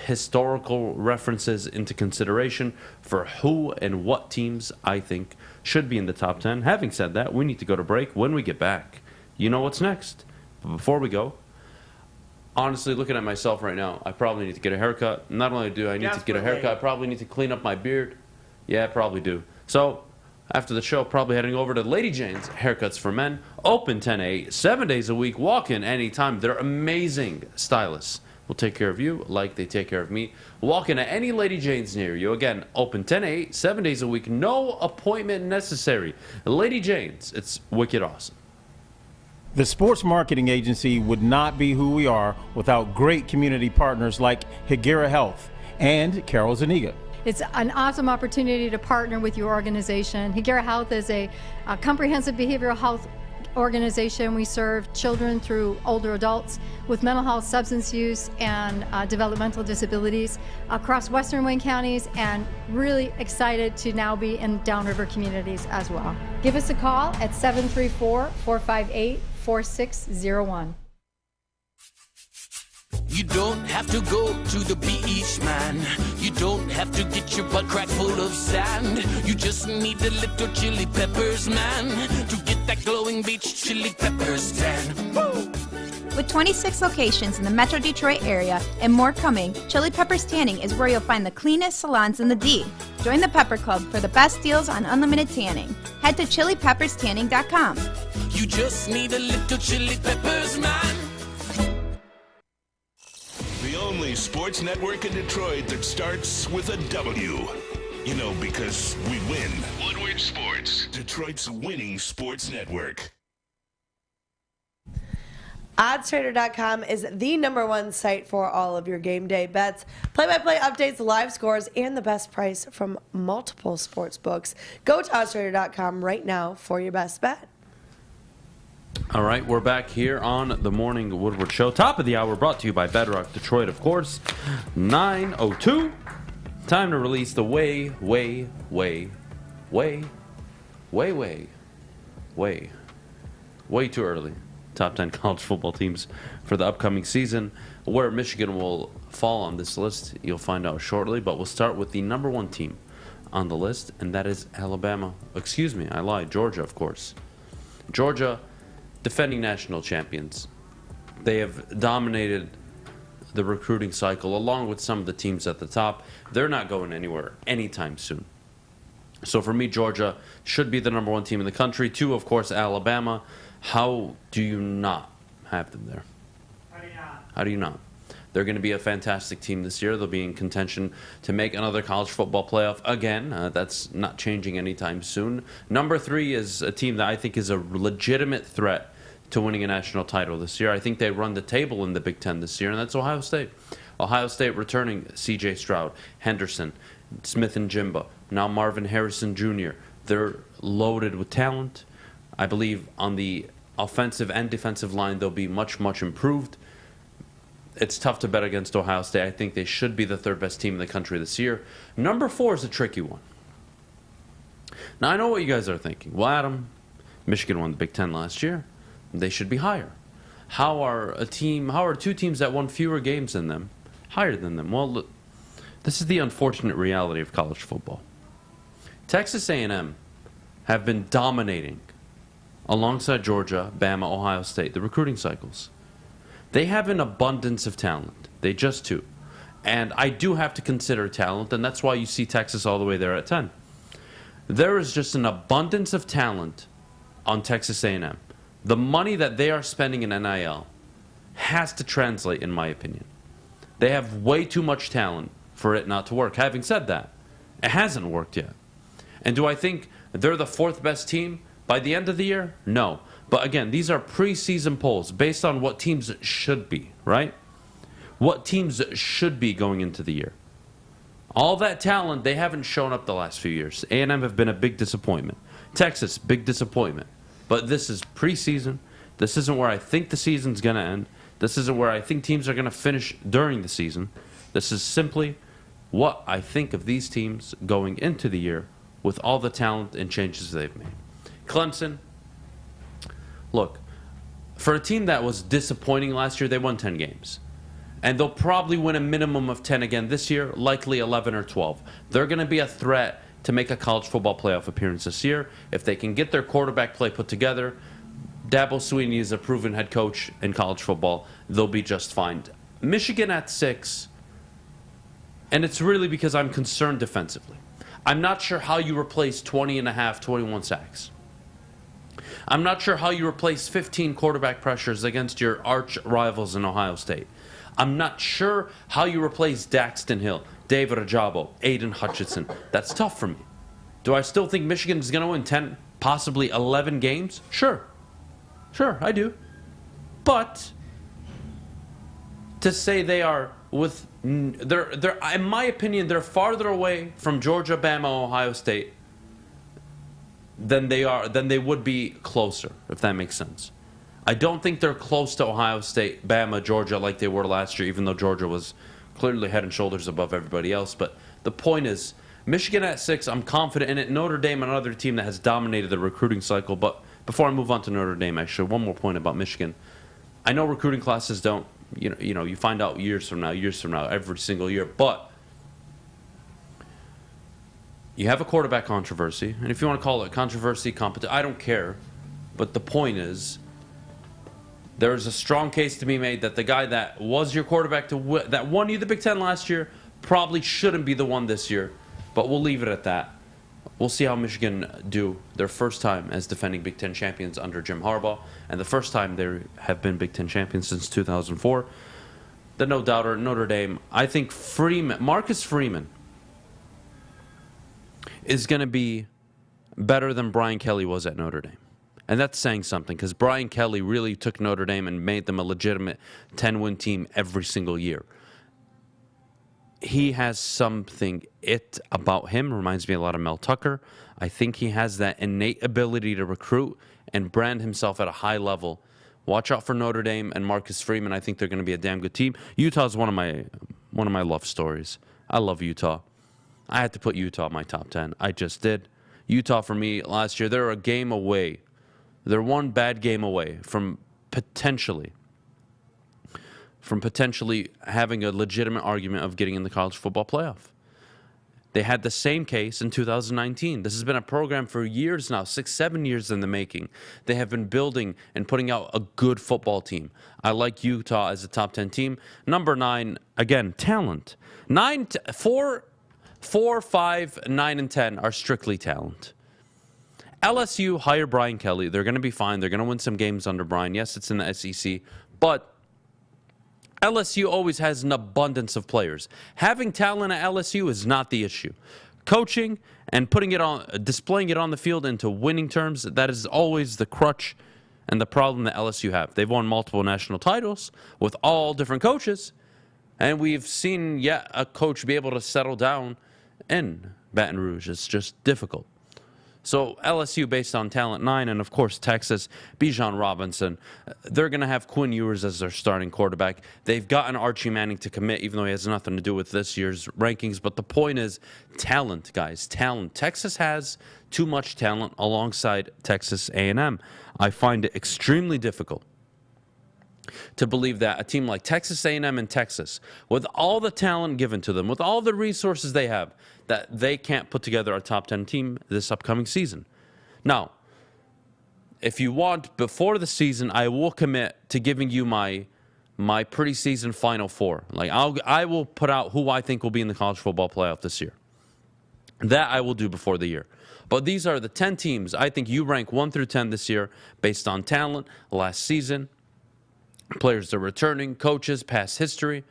historical references into consideration for who and what teams I think should be in the top 10. Having said that, we need to go to break. When we get back, you know what's next. But before we go, honestly, looking at myself right now, I probably need to get a haircut. Not only do I need to get a haircut, I probably need to clean up my beard. Yeah, I probably do. So, after the show, probably heading over to Lady Jane's Haircuts for Men. Open 10 to 8, 7 days a week. Walk in anytime. They're amazing stylists. Will take care of you like they take care of me. Walk in at any Lady Jane's near you. Again, open 10 to 8, 7 days a week. No appointment necessary. Lady Jane's. It's wicked awesome. The sports marketing agency would not be who we are without great community partners like Higuera Health and Carol Zaniga. It's an awesome opportunity to partner with your organization. Higuera Health is a comprehensive behavioral health organization. We serve children through older adults with mental health, substance use, and developmental disabilities across Western Wayne counties, and really excited to now be in downriver communities as well. Give us a call at 734-458-4601. You don't have to go to the beach, man. You don't have to get your butt crack full of sand. You just need a little chili peppers, man, to get that glowing beach chili peppers tan. Woo! With 26 locations in the Metro Detroit area and more coming, Chili Peppers Tanning is where you'll find the cleanest salons in the D. Join the Pepper Club for the best deals on unlimited tanning. Head to chilipepperstanning.com. You just need a little chili peppers, man. The only sports network in Detroit that starts with a W. You know, because we win. Woodward Sports, Detroit's winning sports network. OddsTrader.com is the #1 site for all of your game day bets, play-by-play updates, live scores, and the best price from multiple sports books. Go to OddsTrader.com right now for your best bet. All right, we're back here on the Morning Woodward Show. Top of the hour, brought to you by Bedrock Detroit, of course. 9:02. Time to release the way too early top 10 college football teams for the upcoming season. Where Michigan will fall on this list, you'll find out shortly. But we'll start with the #1 team on the list, and that is Alabama. Excuse me, I lied. Georgia, of course. Georgia, defending national champions. They have dominated the recruiting cycle along with some of the teams at the top. They're not going anywhere anytime soon. So for me, Georgia should be the #1 team in the country. 2, of course, Alabama. How do you not have them there? How do you not? They're going to be a fantastic team this year. They'll be in contention to make another college football playoff again. That's not changing anytime soon. #3 is a team that I think is a legitimate threat to winning a national title this year. I think they run the table in the Big Ten this year, and that's Ohio State. Ohio State returning C.J. Stroud, Henderson, Smith and Jimba, now Marvin Harrison Jr. They're loaded with talent. I believe on the offensive and defensive line, they'll be much, much improved. It's tough to bet against Ohio State. I think they should be the 3rd best team in the country this year. #4 is a tricky one. Now, I know what you guys are thinking. Well, Adam, Michigan won the Big Ten last year. They should be higher. How are 2 teams that won fewer games than them higher than them? Well, look, this is the unfortunate reality of college football. Texas A&M have been dominating alongside Georgia, Bama, Ohio State, the recruiting cycles. They have an abundance of talent. They just do. And I do have to consider talent, and that's why you see Texas all the way there at 10. There is just an abundance of talent on Texas A&M. The money that they are spending in NIL has to translate, in my opinion. They have way too much talent for it not to work. Having said that, it hasn't worked yet. And do I think they're the 4th best team by the end of the year? No. But again, these are preseason polls based on what teams should be, right? What teams should be going into the year. All that talent, they haven't shown up the last few years. A&M have been a big disappointment. Texas, big disappointment. But this is preseason. This isn't where I think the season's going to end. This isn't where I think teams are going to finish during the season. This is simply what I think of these teams going into the year with all the talent and changes they've made. Clemson, look, for a team that was disappointing last year, they won 10 games. And they'll probably win a minimum of 10 again this year, likely 11 or 12. They're going to be a threat to make a college football playoff appearance this year. If they can get their quarterback play put together, Dabo Swinney is a proven head coach in college football. They'll be just fine. Michigan at 6, and it's really because I'm concerned defensively. I'm not sure how you replace 21 sacks. I'm not sure how you replace 15 quarterback pressures against your arch rivals in Ohio State. I'm not sure how you replace Daxton Hill, David Ojabo, Aiden Hutchinson. That's tough for me. Do I still think Michigan is going to win 10, possibly 11 games? Sure. Sure, I do. But to say they are they're in my opinion, they're farther away from Georgia, Bama, Ohio State than they would be closer, if that makes sense. I don't think they're close to Ohio State, Bama, Georgia like they were last year, even though Georgia was clearly head and shoulders above everybody else. But the point is, Michigan at 6, I'm confident in it. Notre Dame, another team that has dominated the recruiting cycle. But before I move on to Notre Dame, actually, one more point about Michigan. I know recruiting classes don't, you find out years from now, every single year. But you have a quarterback controversy. And if you want to call it controversy, I don't care. But the point is, there's a strong case to be made that the guy that was your quarterback that won you the Big Ten last year probably shouldn't be the one this year. But we'll leave it at that. We'll see how Michigan do their first time as defending Big Ten champions under Jim Harbaugh, and the first time they have been Big Ten champions since 2004. The no-doubter, Notre Dame. I think Marcus Freeman is going to be better than Brian Kelly was at Notre Dame. And that's saying something, because Brian Kelly really took Notre Dame and made them a legitimate 10-win team every single year. He has something about him, reminds me a lot of Mel Tucker. I think he has that innate ability to recruit and brand himself at a high level. Watch out for Notre Dame and Marcus Freeman. I think they're going to be a damn good team. Utah's one of my love stories. I love Utah. I had to put Utah in my top 10. I just did. Utah, for me, last year, they're a game away. They're one bad game away from potentially having a legitimate argument of getting in the college football playoff. They had the same case in 2019. This has been a program for years now, 6-7 years in the making. They have been building and putting out a good football team. I like Utah as a top 10 team. Number 9, again, talent. 4, 5, 9, and 10 are strictly talent. LSU, hire Brian Kelly. They're going to be fine. They're going to win some games under Brian. Yes, it's in the SEC, but LSU always has an abundance of players. Having talent at LSU is not the issue. Coaching and displaying it on the field into winning terms, that is always the crutch and the problem that LSU have. They've won multiple national titles with all different coaches, and we've seen yet a coach be able to settle down in Baton Rouge. It's just difficult. So LSU based on talent, 9, and of course Texas, Bijan Robinson. They're going to have Quinn Ewers as their starting quarterback. They've gotten Archie Manning to commit, even though he has nothing to do with this year's rankings. But the point is talent, guys, talent. Texas has too much talent alongside Texas A&M. I find it extremely difficult to believe that a team like Texas A&M and Texas, with all the talent given to them, with all the resources they have, that they can't put together a top 10 team this upcoming season. Now, if you want, before the season, I will commit to giving you my preseason Final Four. Like I will put out who I think will be in the college football playoff this year. That I will do before the year. But these are the 10 teams I think you rank 1 through 10 this year based on talent, last season, players that are returning, coaches, past history.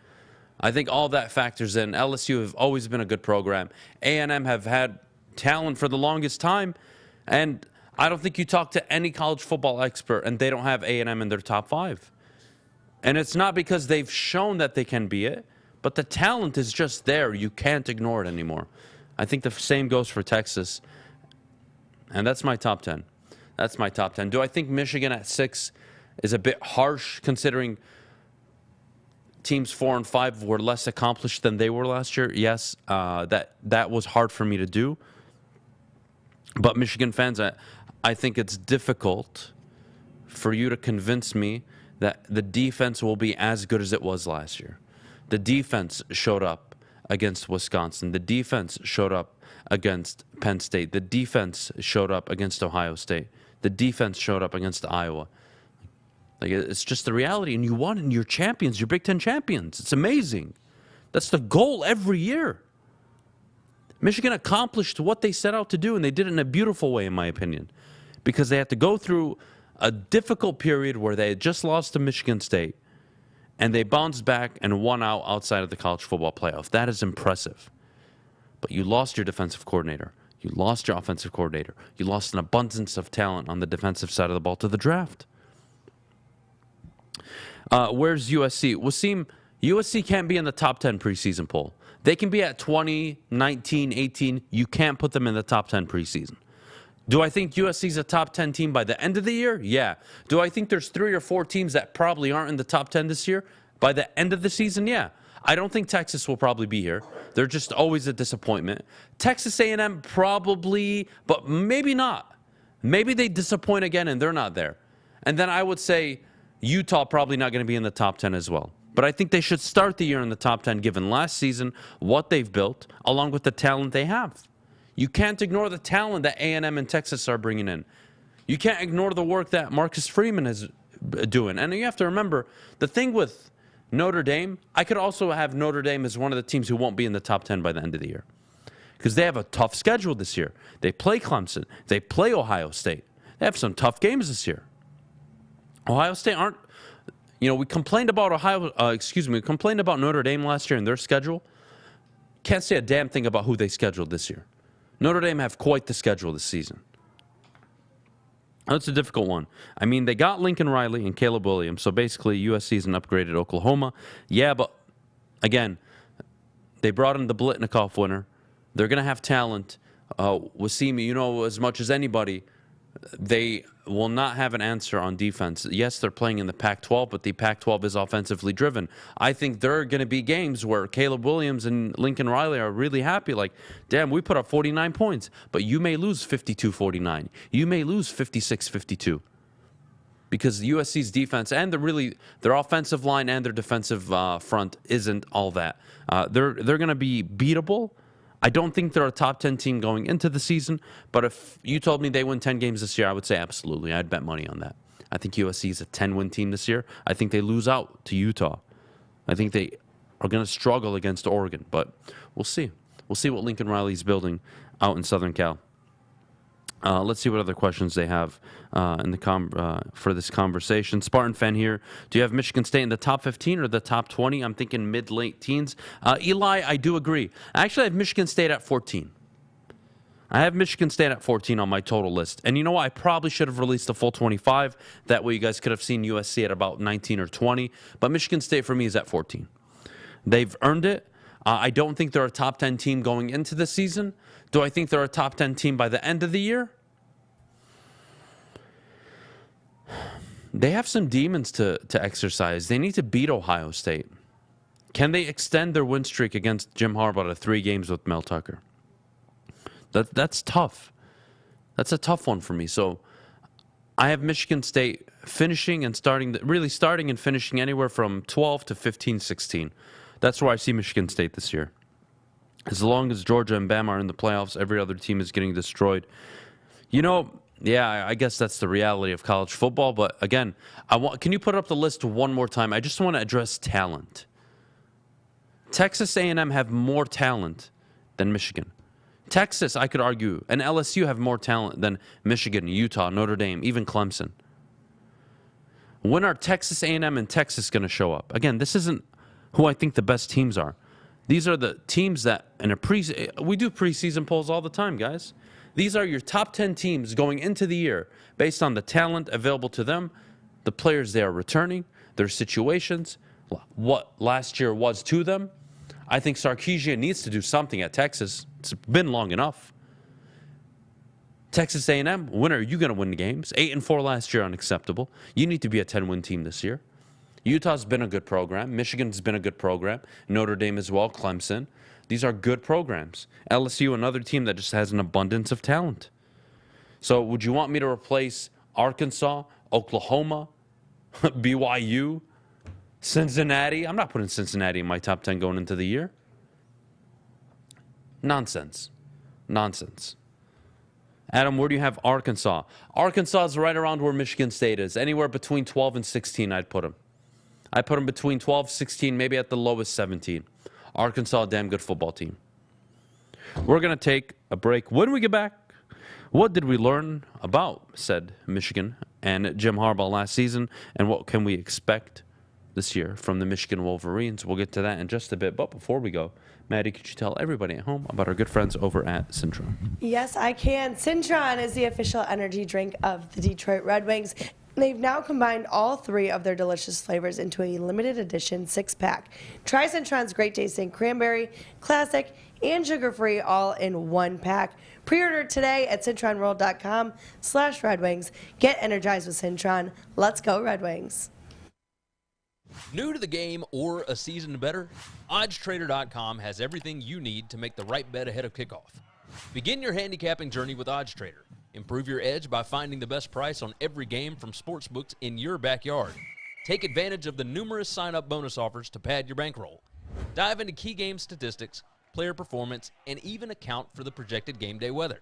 I think all that factors in. LSU have always been a good program. A&M have had talent for the longest time. And I don't think you talk to any college football expert and they don't have A&M in their top 5. And it's not because they've shown that they can be it, but the talent is just there. You can't ignore it anymore. I think the same goes for Texas. And that's my top 10. That's my top 10. Do I think Michigan at 6 is a bit harsh considering teams 4 and 5 were less accomplished than they were last year? Yes, that was hard for me to do. But Michigan fans, I think it's difficult for you to convince me that the defense will be as good as it was last year. The defense showed up against Wisconsin. The defense showed up against Penn State. The defense showed up against Ohio State. The defense showed up against Iowa. Like, it's just the reality, and you won, and you're champions. You're Big Ten champions. It's amazing. That's the goal every year. Michigan accomplished what they set out to do, and they did it in a beautiful way, in my opinion, because they had to go through a difficult period where they had just lost to Michigan State, and they bounced back and won out outside of the college football playoff. That is impressive. But you lost your defensive coordinator. You lost your offensive coordinator. You lost an abundance of talent on the defensive side of the ball to the draft. Where's USC? Wasim, USC can't be in the top 10 preseason poll. They can be at 20, 19, 18. You can't put them in the top 10 preseason. Do I think USC's a top 10 team by the end of the year? Yeah. Do I think there's 3 or 4 teams that probably aren't in the top 10 this year by the end of the season? Yeah. I don't think Texas will probably be here. They're just always a disappointment. Texas A&M probably, but maybe not. Maybe they disappoint again and they're not there. And then I would say Utah probably not going to be in the top 10 as well. But I think they should start the year in the top 10 given last season, what they've built, along with the talent they have. You can't ignore the talent that A&M and Texas are bringing in. You can't ignore the work that Marcus Freeman is doing. And you have to remember, the thing with Notre Dame, I could also have Notre Dame as one of the teams who won't be in the top 10 by the end of the year. Because they have a tough schedule this year. They play Clemson. They play Ohio State. They have some tough games this year. Ohio State aren't, we complained about we complained about Notre Dame last year and their schedule. Can't say a damn thing about who they scheduled this year. Notre Dame have quite the schedule this season. That's a difficult one. I mean, they got Lincoln Riley and Caleb Williams, so basically USC is an upgraded Oklahoma. Yeah, but again, they brought in the Blitnikoff winner. They're going to have talent. Wasim, as much as anybody, they will not have an answer on defense. Yes, they're playing in the Pac-12, but the Pac-12 is offensively driven. I think there are going to be games where Caleb Williams and Lincoln Riley are really happy. Like, damn, we put up 49 points, but you may lose 52-49. You may lose 56-52. Because USC's defense and their offensive line and their defensive front isn't all that. They're going to be beatable. I don't think they're a top 10 team going into the season, but if you told me they win 10 games this year, I would say absolutely. I'd bet money on that. I think USC is a 10-win team this year. I think they lose out to Utah. I think they are going to struggle against Oregon, but we'll see. We'll see what Lincoln Riley's building out in Southern Cal. Let's see what other questions they have for this conversation. Spartan fan here. Do you have Michigan State in the top 15 or the top 20? I'm thinking mid-late teens. Eli, I do agree. I actually have Michigan State at 14. I have Michigan State at 14 on my total list. And you know what? I probably should have released a full 25. That way you guys could have seen USC at about 19 or 20. But Michigan State for me is at 14. They've earned it. I don't think they're a top 10 team going into the season. Do I think they're a top 10 team by the end of the year? They have some demons to exercise. They need to beat Ohio State. Can they extend their win streak against Jim Harbaugh to 3 games with Mel Tucker? That's tough. That's a tough one for me. So I have Michigan State finishing and starting and finishing anywhere from 12 to 15, 16. That's where I see Michigan State this year. As long as Georgia and Bama are in the playoffs, every other team is getting destroyed. Yeah, I guess that's the reality of college football. But again, can you put up the list one more time? I just want to address talent. Texas A&M have more talent than Michigan. Texas, I could argue, and LSU have more talent than Michigan, Utah, Notre Dame, even Clemson. When are Texas A&M and Texas going to show up? Again, this isn't who I think the best teams are. These are the teams that we do preseason polls all the time, guys. These are your top 10 teams going into the year based on the talent available to them, the players they are returning, their situations, what last year was to them. I think Sarkisian needs to do something at Texas. It's been long enough. Texas A&M, when are you going to win the games? 8-4 last year, unacceptable. You need to be a 10-win team this year. Utah's been a good program. Michigan's been a good program. Notre Dame as well, Clemson. These are good programs. LSU, another team that just has an abundance of talent. So would you want me to replace Arkansas, Oklahoma, BYU, Cincinnati? I'm not putting Cincinnati in my top 10 going into the year. Nonsense. Adam, where do you have Arkansas? Arkansas is right around where Michigan State is. Anywhere between 12 and 16, I'd put them. I put them between 12, 16, maybe at the lowest 17. Arkansas, a damn good football team. We're going to take a break. When we get back, what did we learn about said Michigan and Jim Harbaugh last season, and what can we expect this year from the Michigan Wolverines? We'll get to that in just a bit. But before we go, Maddie, could you tell everybody at home about our good friends over at Cintron? Yes, I can. Cintron is the official energy drink of the Detroit Red Wings. They've now combined all 3 of their delicious flavors into a limited edition 6-pack. Try Cintron's great tasting cranberry, classic, and sugar-free all in 1 pack. Pre-order today at cintronworld.com/Red Wings. Get energized with Cintron. Let's go, Red Wings. New to the game or a season better? OddsTrader.com has everything you need to make the right bet ahead of kickoff. Begin your handicapping journey with OddsTrader. Improve your edge by finding the best price on every game from sportsbooks in your backyard. Take advantage of the numerous sign-up bonus offers to pad your bankroll. Dive into key game statistics, player performance, and even account for the projected game day weather.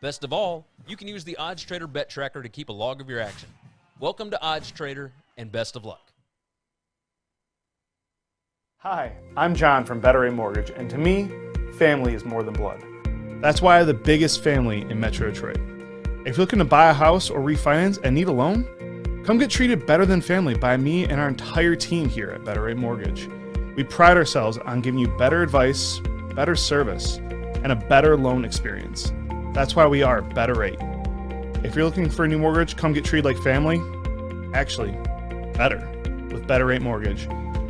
Best of all, you can use the OddsTrader bet tracker to keep a log of your action. Welcome to OddsTrader, and best of luck. Hi, I'm John from Better Rate Mortgage, and to me, family is more than blood. That's why I have the biggest family in Metro Detroit. If you're looking to buy a house or refinance and need a loan, come get treated better than family by me and our entire team here at Better Rate Mortgage. We pride ourselves on giving you better advice, better service, and a better loan experience. That's why we are Better Rate. If you're looking for a new mortgage, come get treated like family. Actually, better with Better Rate Mortgage.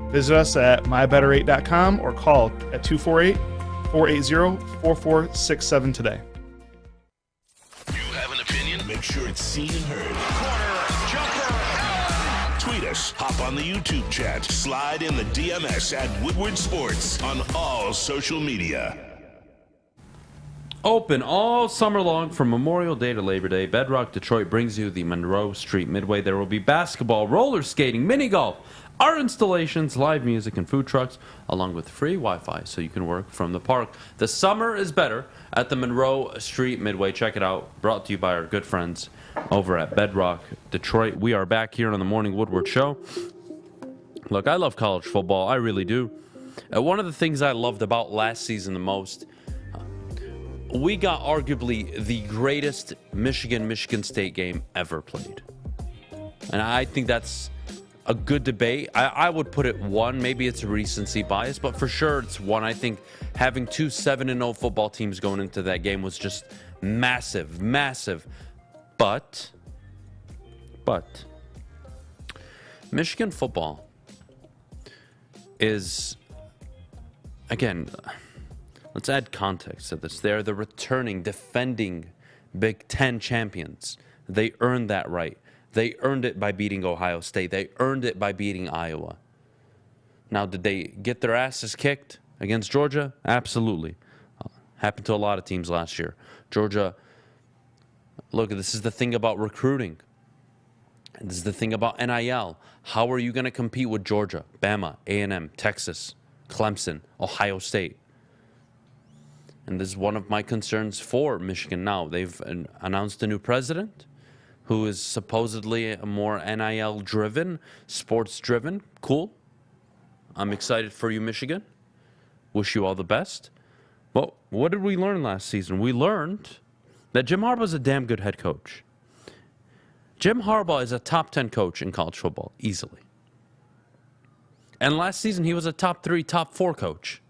Visit us at mybetterrate.com or call at 248-480-4467 today. You have an opinion? Make sure it's seen and heard. Tweet us, hop on the YouTube chat, slide in the DMS at Woodward Sports on all social media. Open all summer long from Memorial Day to Labor Day, Bedrock Detroit brings you the Monroe Street Midway. There will be basketball, roller skating, mini golf, art installations, live music, and food trucks, along with free Wi-Fi so you can work from the park. The summer is better at the Monroe Street Midway. Check it out. Brought to you by our good friends over at Bedrock Detroit. We are back here on the Morning Woodward Show. Look, I love college football. I really do. One of the things I loved about last season the most, we got arguably the greatest Michigan State game ever played. And I think that's a good debate. I would put it 1. Maybe it's a recency bias, but for sure it's 1. I think having 2 7-0 football teams going into that game was just massive. But Michigan football is, again, let's add context to this. They're the returning, defending Big Ten champions. They earned that right. They earned it by beating Ohio State. They earned it by beating Iowa. Now, did they get their asses kicked against Georgia? Absolutely. Happened to a lot of teams last year. Georgia, look, this is the thing about recruiting. This is the thing about NIL. How are you going to compete with Georgia, Bama, A&M, Texas, Clemson, Ohio State? And this is one of my concerns for Michigan now. They've announced a new president who is supposedly more NIL-driven, sports-driven. Cool. I'm excited for you, Michigan. Wish you all the best. Well, what did we learn last season? We learned that Jim Harbaugh is a damn good head coach. Jim Harbaugh is a top 10 coach in college football, easily. And last season, he was a top 3, top 4 coach,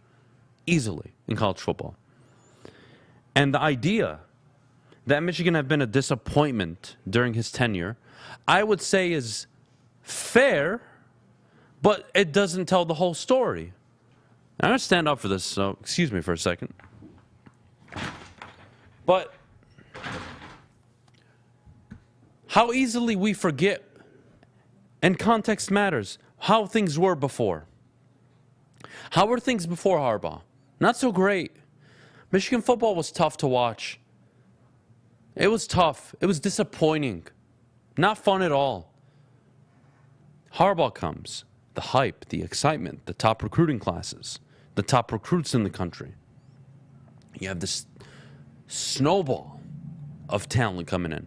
easily, in college football. And the idea that Michigan have been a disappointment during his tenure, I would say is fair, but it doesn't tell the whole story. I'm going to stand up for this, so excuse me for a second. But how easily we forget, and context matters, how things were before. How were things before Harbaugh? Not so great. Michigan football was tough to watch. It was tough. It was disappointing. Not fun at all. Harbaugh comes. The hype, the excitement, the top recruiting classes, the top recruits in the country. You have this snowball of talent coming in.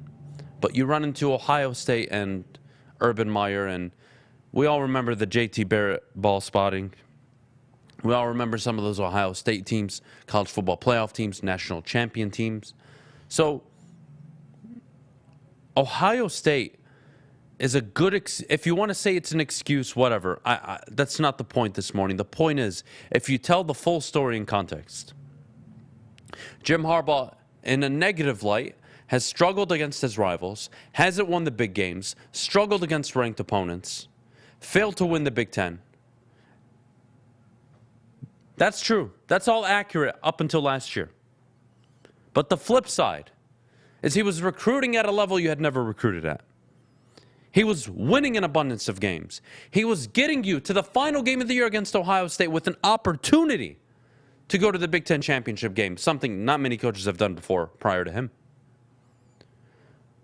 But you run into Ohio State and Urban Meyer, and we all remember the JT Barrett ball spotting. We all remember some of those Ohio State teams, college football playoff teams, national champion teams. So Ohio State is a good, if you want to say it's an excuse, whatever. That's not the point this morning. The point is, if you tell the full story in context, Jim Harbaugh, in a negative light, has struggled against his rivals, hasn't won the big games, struggled against ranked opponents, failed to win the Big Ten. That's true. That's all accurate up until last year. But the flip side is he was recruiting at a level you had never recruited at. He was winning an abundance of games. He was getting you to the final game of the year against Ohio State with an opportunity to go to the Big Ten championship game, something not many coaches have done before prior to him.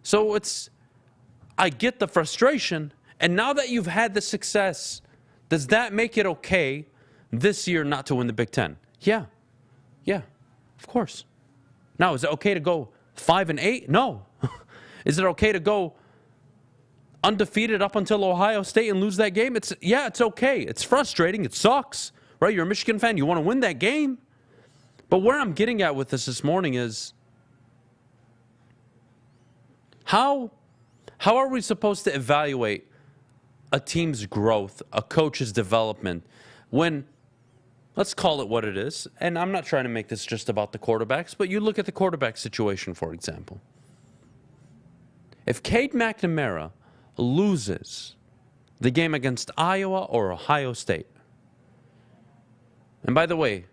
So I get the frustration, and now that you've had the success, does that make it okay this year not to win the Big Ten? Yeah, of course. Now, is it okay to go 5-8? No. Is it okay to go undefeated up until Ohio State and lose that game? It's okay. It's frustrating. It sucks, right? You're a Michigan fan. You want to win that game. But where I'm getting at with this morning is, how are we supposed to evaluate a team's growth, a coach's development, when, let's call it what it is, and I'm not trying to make this just about the quarterbacks, but you look at the quarterback situation, for example. If Cade McNamara loses the game against Iowa or Ohio State, and by the way,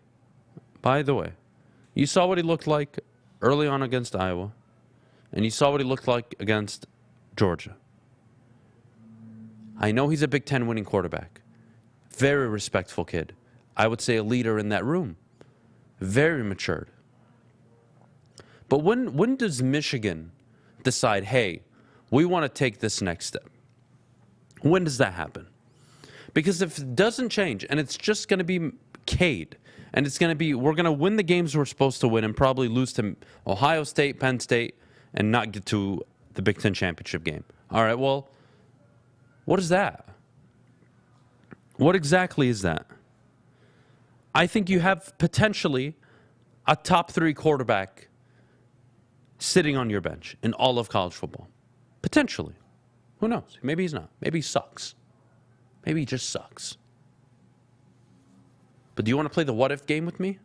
you saw what he looked like early on against Iowa, and you saw what he looked like against Georgia. I know he's a Big Ten winning quarterback. Very respectful kid. I would say a leader in that room. Very matured. But when does Michigan decide, hey, we want to take this next step? When does that happen? Because if it doesn't change, and it's just going to be Cade, and it's going to be, we're going to win the games we're supposed to win and probably lose to Ohio State, Penn State, and not get to the Big Ten championship game. All right, well, what is that? What exactly is that? I think you have potentially a top 3 quarterback sitting on your bench in all of college football. Potentially. Who knows? Maybe he's not. Maybe he sucks. Maybe he just sucks. But do you want to play the what-if game with me?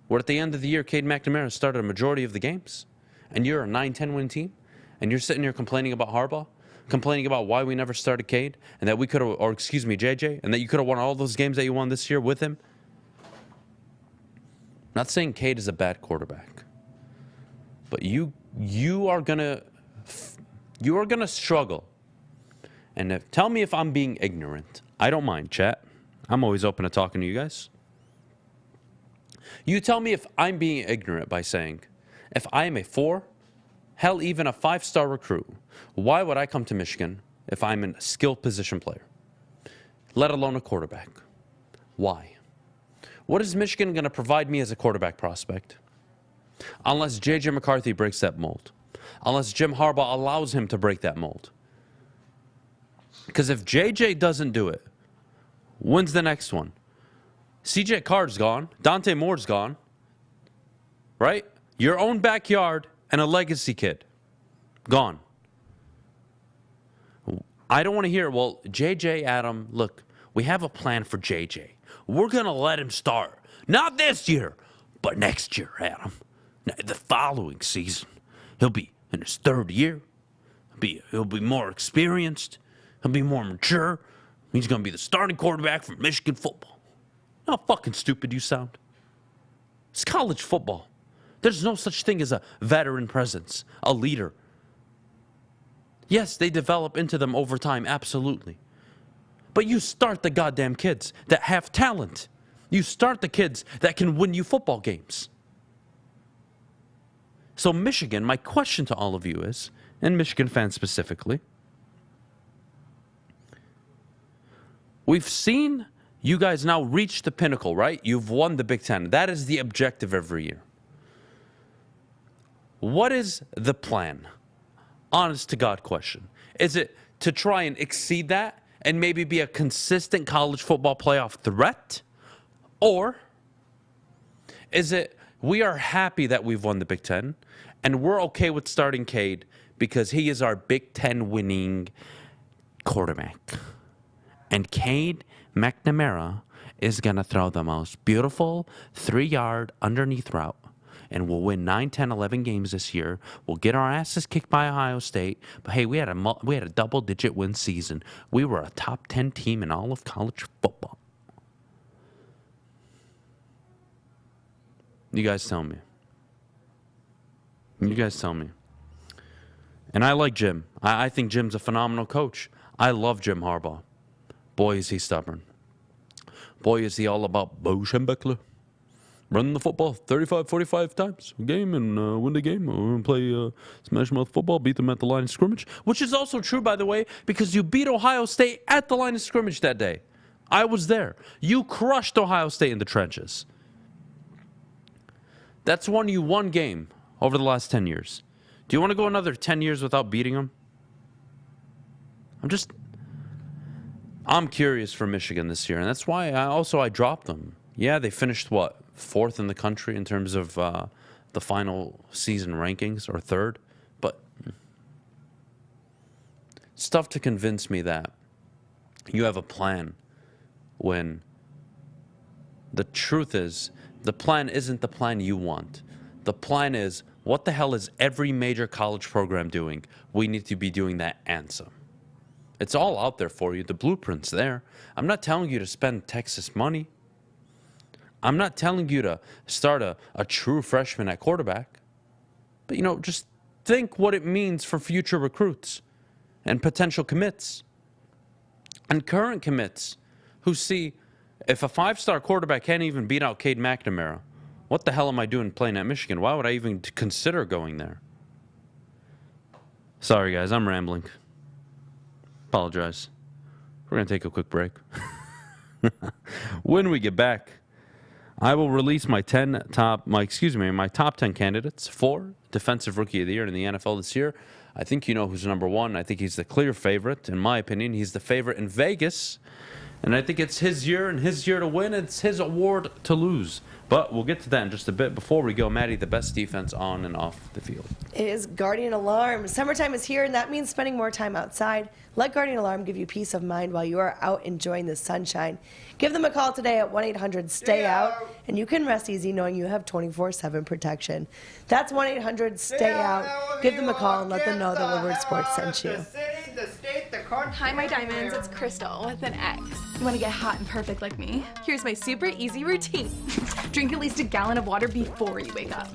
Where at the end of the year, Cade McNamara started a majority of the games, and you're a 9-10 win team, and you're sitting here complaining about Harbaugh, complaining about why we never started Cade, and that we could have, or excuse me, JJ, and that you could have won all those games that you won this year with him. Not saying Cade is a bad quarterback, but you are gonna struggle. And tell me if I'm being ignorant. I don't mind, chat. I'm always open to talking to you guys. You tell me if I'm being ignorant by saying, if I am a 4, hell, even a 5-star recruit, why would I come to Michigan if I'm a skilled position player, let alone a quarterback? Why? What is Michigan going to provide me as a quarterback prospect? Unless J.J. McCarthy breaks that mold. Unless Jim Harbaugh allows him to break that mold. Because if J.J. doesn't do it, when's the next one? C.J. Carr's gone. Dante Moore's gone. Right? Your own backyard and a legacy kid. Gone. I don't want to hear, well, J.J. Adam, look, we have a plan for J.J. We're going to let him start. Not this year, but next year, Adam. The following season. He'll be in his 3rd year. He'll be more experienced. He'll be more mature. He's going to be the starting quarterback for Michigan football. How fucking stupid you sound. It's college football. There's no such thing as a veteran presence, a leader. Yes, they develop into them over time, absolutely. But you start the goddamn kids that have talent. You start the kids that can win you football games. So Michigan, my question to all of you is, and Michigan fans specifically, we've seen you guys now reach the pinnacle, right? You've won the Big Ten. That is the objective every year. What is the plan? Honest to God question. Is it to try and exceed that and maybe be a consistent college football playoff threat? Or is it we are happy that we've won the Big Ten and we're okay with starting Cade because he is our Big Ten winning quarterback? And Cade McNamara is going to throw the most beautiful 3-yard underneath route. And we'll win 9, 10, 11 games this year. We'll get our asses kicked by Ohio State. But, hey, we had a double-digit win season. We were a top 10 team in all of college football. You guys tell me. You guys tell me. And I like Jim. I think Jim's a phenomenal coach. I love Jim Harbaugh. Boy, is he stubborn. Boy, is he all about Bo Schembechler. Run the football 35, 45 times a game and win the game. We're going to play smash mouth football, beat them at the line of scrimmage. Which is also true, by the way, because you beat Ohio State at the line of scrimmage that day. I was there. You crushed Ohio State in the trenches. That's won you one game over the last 10 years. Do you want to go another 10 years without beating them? I'm curious for Michigan this year, and that's why I dropped them. Yeah, they finished, what, 4th in the country in terms of the final season rankings, or 3rd. But it's tough to convince me that you have a plan when the truth is the plan isn't the plan you want. The plan is, what the hell is every major college program doing? We need to be doing that and some. It's all out there for you. The blueprint's there. I'm not telling you to spend Texas money. I'm not telling you to start a true freshman at quarterback. But, just think what it means for future recruits and potential commits and current commits who see if a 5-star quarterback can't even beat out Cade McNamara, what the hell am I doing playing at Michigan? Why would I even consider going there? Sorry, guys, I'm rambling. Apologize. We're going to take a quick break. When we get back, I will release my top 10 candidates for Defensive Rookie of the Year in the NFL this year. I think you know who's number one. I think he's the clear favorite. In my opinion, he's the favorite in Vegas. And I think it's his year and his year to win. It's his award to lose. But we'll get to that in just a bit. Before we go, Maddie, the best defense on and off the field is Guardian Alarm. Summertime is here, and that means spending more time outside. Let Guardian Alarm give you peace of mind while you are out enjoying the sunshine. Give them a call today at 1-800-STAY-OUT, and you can rest easy knowing you have 24/7 protection. That's 1-800-STAY-OUT. Give them a call and let them know that Woodward Sports sent you. Hi, my diamonds. It's Crystal with an X. You want to get hot and perfect like me? Here's my super easy routine. Drink at least a gallon of water before you wake up.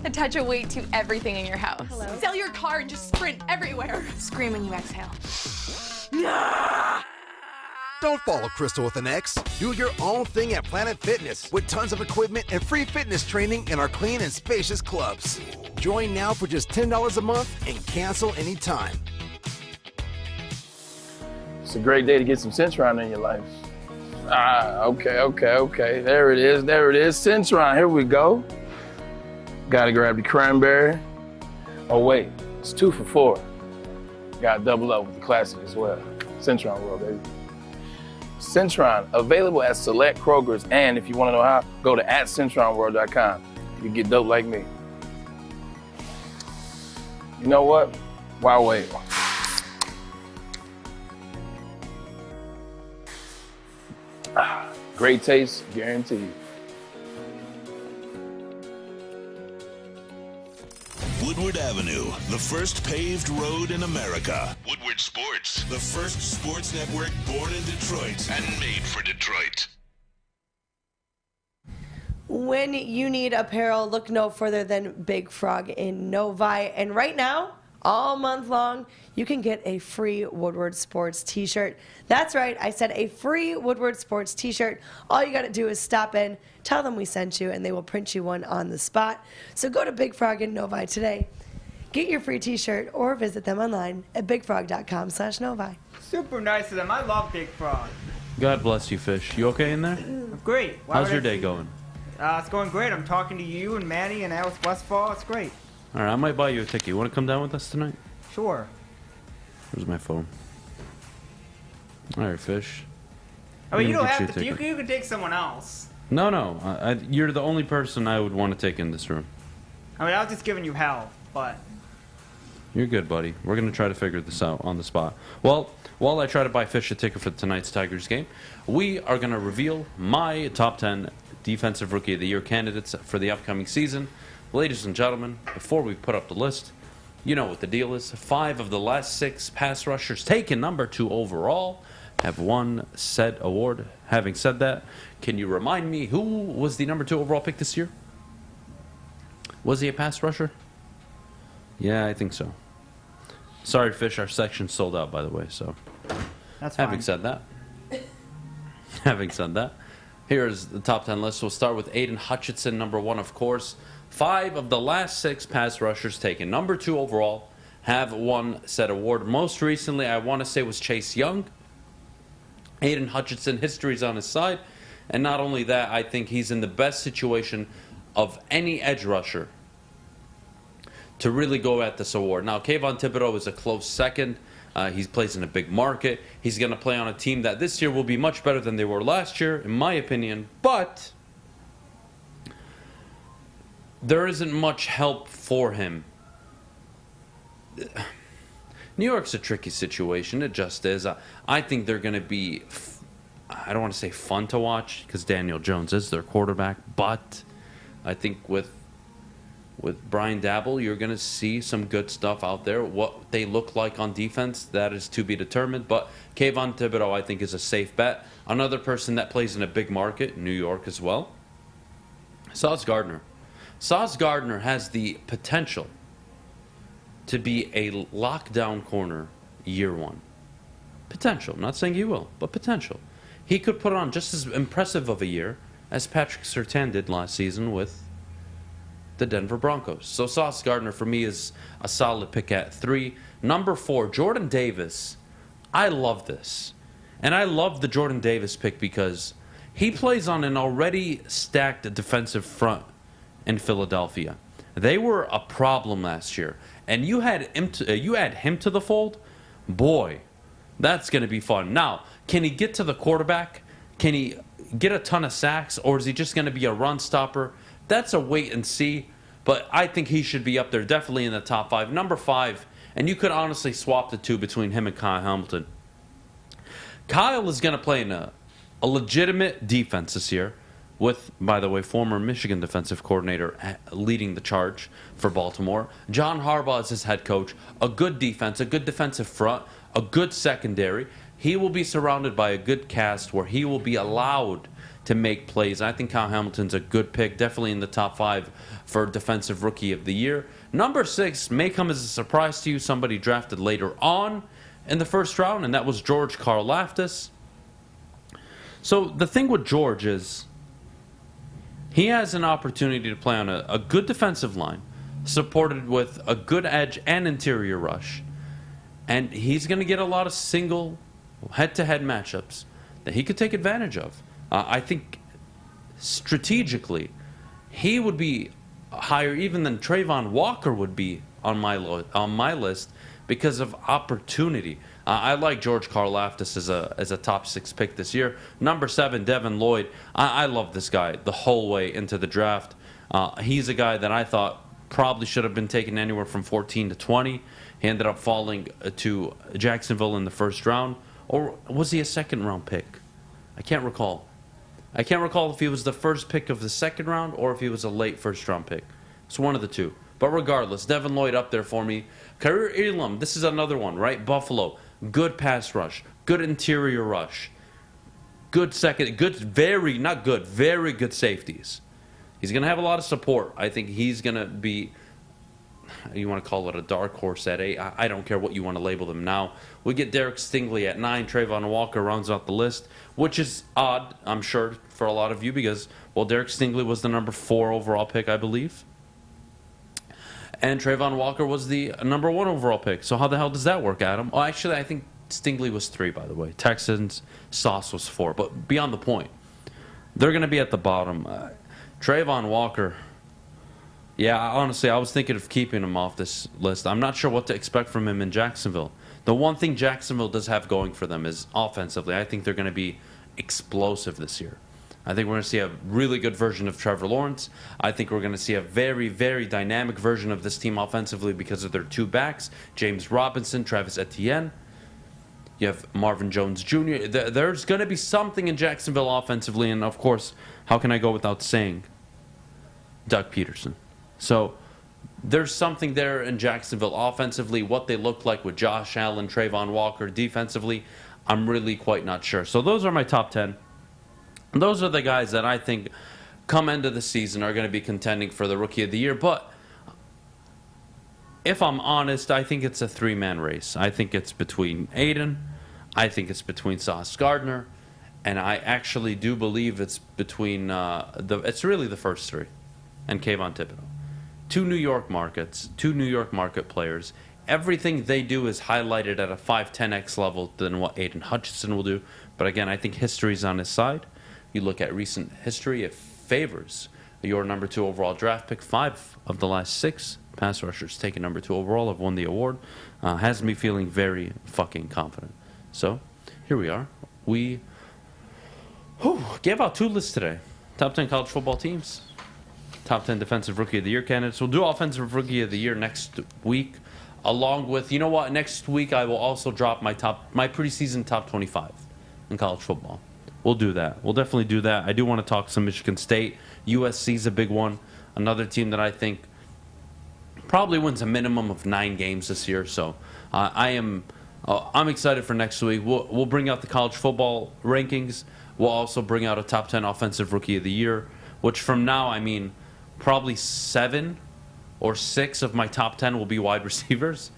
Attach a weight to everything in your house. Hello? Sell your car and just sprint everywhere. Scream when you exhale. Don't follow Crystal with an X. Do your own thing at Planet Fitness with tons of equipment and free fitness training in our clean and spacious clubs. Join now for just $10 a month and cancel anytime. It's a great day to get some Centron in your life. Okay. There it is. Centron, here we go. Gotta grab the cranberry. Oh wait, it's 2 for $4. Gotta double up with the classic as well. Centron World, baby. Centron, available at select Krogers, and if you wanna know how, go to @CentronWorld.com. You get dope like me. You know what? Why wait? Great taste, guaranteed. Woodward Avenue, the first paved road in America. Woodward Sports, the first sports network born in Detroit and made for Detroit. When you need apparel, look no further than Big Frog in Novi. And right now, all month long, you can get a free Woodward Sports t-shirt. That's right, I said a free Woodward Sports t-shirt. All you got to do is stop in, tell them we sent you, and they will print you one on the spot. So go to Big Frog in Novi today. Get your free t-shirt or visit them online at bigfrog.com/Novi. Super nice of them. I love Big Frog. God bless you, Fish. You okay in there? Great. How's your day going? It's going great. I'm talking to you and Manny and Alice Westfall. It's great. All right, I might buy you a ticket. You want to come down with us tonight? Sure. Where's my phone? All right, Fish. I mean, you don't Get have a to. You ticket. can take someone else. No. You're the only person I would want to take in this room. I mean, I was just giving you hell, but... You're good, buddy. We're going to try to figure this out on the spot. Well, while I try to buy Fish a ticket for tonight's Tigers game, we are going to reveal my top 10 Defensive Rookie of the Year candidates for the upcoming season. Ladies and gentlemen, before we put up the list, you know what the deal is. 5 of the last 6 pass rushers taken number 2 overall have won said award. Having said that, can you remind me who was the number 2 overall pick this year? Was he a pass rusher? Yeah, I think so. Sorry, Fish, our section's sold out, by the way, so. That's Having said that, here's the top 10 list. We'll start with Aiden Hutchinson, number 1, of course. 5 of the last 6 pass rushers taken number 2 overall have won said award. Most recently, I want to say, was Chase Young. Aiden Hutchinson, history's on his side. And not only that, I think he's in the best situation of any edge rusher to really go at this award. Now, Kayvon Thibodeau is a close second. He plays in a big market. He's going to play on a team that this year will be much better than they were last year, in my opinion. But there isn't much help for him. New York's a tricky situation. It just is. I think they're going to be, I don't want to say fun to watch because Daniel Jones is their quarterback, but I think with Brian Daboll, you're going to see some good stuff out there. What they look like on defense, that is to be determined. But Kayvon Thibodeau, I think, is a safe bet. Another person that plays in a big market, New York as well, Sauce Gardner. Sauce Gardner has the potential to be a lockdown corner year 1. Potential. I'm not saying he will, but potential. He could put on just as impressive of a year as Patrick Surtain did last season with the Denver Broncos. So Sauce Gardner for me is a solid pick at 3. Number 4, Jordan Davis. I love this. And I love the Jordan Davis pick because he plays on an already stacked defensive front in Philadelphia. They were a problem last year. And you add him to the fold, boy, that's going to be fun. Now, can he get to the quarterback? Can he get a ton of sacks? Or is he just going to be a run stopper? That's a wait and see, but I think he should be up there, definitely in the top 5. Number 5, and you could honestly swap the 2 between him and Kyle Hamilton. Kyle is going to play in a legitimate defense this year with, by the way, former Michigan defensive coordinator leading the charge for Baltimore. John Harbaugh is his head coach. A good defense, a good defensive front, a good secondary. He will be surrounded by a good cast where he will be allowed to make plays. I think Kyle Hamilton's a good pick, definitely in the top 5 for Defensive Rookie of the Year. Number 6 may come as a surprise to you, somebody drafted later on in the first round, and that was George Karlaftis. So the thing with George is he has an opportunity to play on a good defensive line, supported with a good edge and interior rush. And he's going to get a lot of single head-to-head matchups that he could take advantage of. I think strategically, he would be higher even than Trayvon Walker would be on my list because of opportunity. I like George Karlaftis as a top 6 pick this year. Number 7, Devin Lloyd. I love this guy the whole way into the draft. He's a guy that I thought probably should have been taken anywhere from 14 to 20. He ended up falling to Jacksonville in the first round. Or was he a second-round pick? I can't recall. I can't recall if he was the first pick of the second round or if he was a late first-round pick. It's one of the two. But regardless, Devin Lloyd up there for me. Kareem Elam, this is another one, right? Buffalo, good pass rush, good interior rush, good second, very good safeties. He's going to have a lot of support. I think he's going to be you want to call it a dark horse at 8. I don't care what you want to label them now. We get Derek Stingley at 9. Trayvon Walker rounds out the list, which is odd, I'm sure, for a lot of you because, well, Derek Stingley was the number 4 overall pick, I believe. And Trayvon Walker was the number 1 overall pick. So how the hell does that work, Adam? Oh, actually, I think Stingley was 3, by the way. Texans, Sauce was 4. But beyond the point, they're going to be at the bottom. Trayvon Walker... Yeah, honestly, I was thinking of keeping him off this list. I'm not sure what to expect from him in Jacksonville. The one thing Jacksonville does have going for them is offensively. I think they're going to be explosive this year. I think we're going to see a really good version of Trevor Lawrence. I think we're going to see a very, very dynamic version of this team offensively because of their 2 backs, James Robinson, Travis Etienne. You have Marvin Jones Jr. There's going to be something in Jacksonville offensively, and of course, how can I go without saying Doug Peterson? So there's something there in Jacksonville offensively. What they look like with Josh Allen, Trayvon Walker defensively, I'm really quite not sure. So those are my top 10. Those are the guys that I think come end of the season are going to be contending for the Rookie of the Year. But if I'm honest, I think it's a 3-man race. I think it's between Aiden. I think it's between Sauce Gardner. And I actually do believe it's between, it's really the first 3 and Kayvon Thibodeau. 2 New York markets, 2 New York market players. Everything they do is highlighted at a 5-10x level than what Aiden Hutchinson will do. But again, I think history's on his side. You look at recent history, it favors your number 2 overall draft pick. 5 of the last 6 pass rushers taken number 2 overall have won the award. Has me feeling very fucking confident. So, here we are. We gave out 2 lists today. Top 10 college football teams. Top 10 Defensive Rookie of the Year candidates. We'll do Offensive Rookie of the Year next week, along with, you know what, next week I will also drop my preseason top 25 in college football. We'll do that. We'll definitely do that. I do want to talk some Michigan State. USC's a big one. Another team that I think probably wins a minimum of 9 games this year. So I'm excited for next week. We'll bring out the college football rankings. We'll also bring out a top 10 Offensive Rookie of the Year, which from now, I mean, probably 7 or 6 of my top 10 will be wide receivers,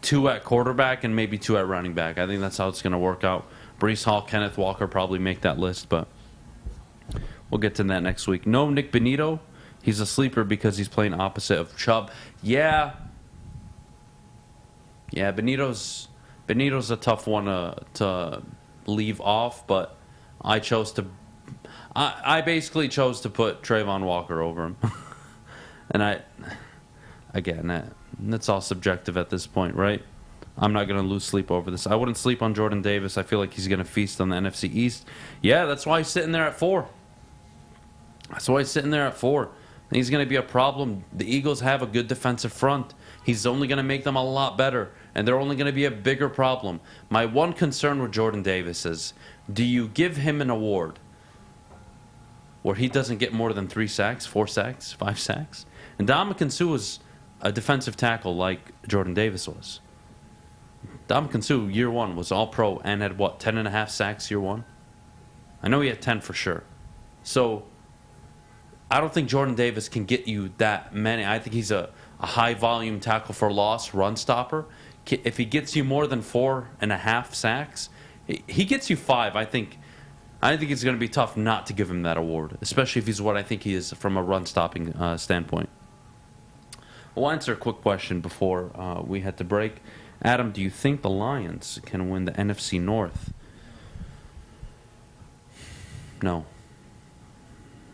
2 at quarterback, and maybe 2 at running back. I think that's how it's going to work out. Breece Hall, Kenneth Walker probably make that list, but we'll get to that next week. No Nick Benito. He's a sleeper because he's playing opposite of Chubb. Yeah, Benito's a tough one to leave off, but I basically chose to put Trayvon Walker over him. And that's all subjective at this point, right? I'm not going to lose sleep over this. I wouldn't sleep on Jordan Davis. I feel like he's going to feast on the NFC East. Yeah, that's why he's sitting there at 4. He's going to be a problem. The Eagles have a good defensive front. He's only going to make them a lot better, and they're only going to be a bigger problem. My one concern with Jordan Davis is, do you give him an award where he doesn't get more than 3 sacks, 4 sacks, 5 sacks? And Ndamukong Suh was a defensive tackle like Jordan Davis was. Ndamukong Suh, year 1, was all-pro and had, 10.5 sacks year 1? I know he had 10 for sure. So, I don't think Jordan Davis can get you that many. I think he's a high-volume tackle for loss, run stopper. If he gets you more than 4.5 sacks, he gets you 5. I think it's going to be tough not to give him that award, especially if he's what I think he is from a run-stopping standpoint. We'll answer a quick question before we head to break. Adam, do you think the Lions can win the NFC North? No.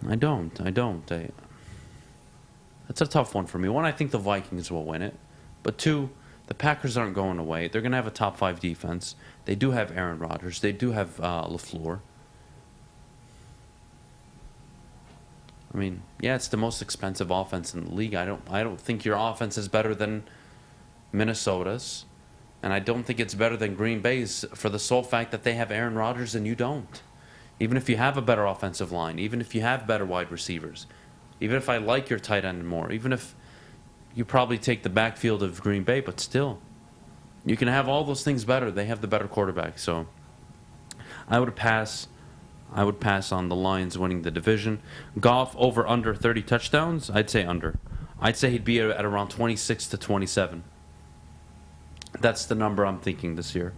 I don't. That's a tough one for me. 1, I think the Vikings will win it. But 2, the Packers aren't going away. They're going to have a top 5 defense. They do have Aaron Rodgers. They do have LaFleur. I mean, yeah, it's the most expensive offense in the league. I don't think your offense is better than Minnesota's. And I don't think it's better than Green Bay's for the sole fact that they have Aaron Rodgers and you don't. Even if you have a better offensive line, even if you have better wide receivers, even if I like your tight end more, even if you probably take the backfield of Green Bay, but still, you can have all those things better. They have the better quarterback. So I would pass on the Lions winning the division. Goff over under 30 touchdowns? I'd say under. I'd say he'd be at around 26 to 27. That's the number I'm thinking this year.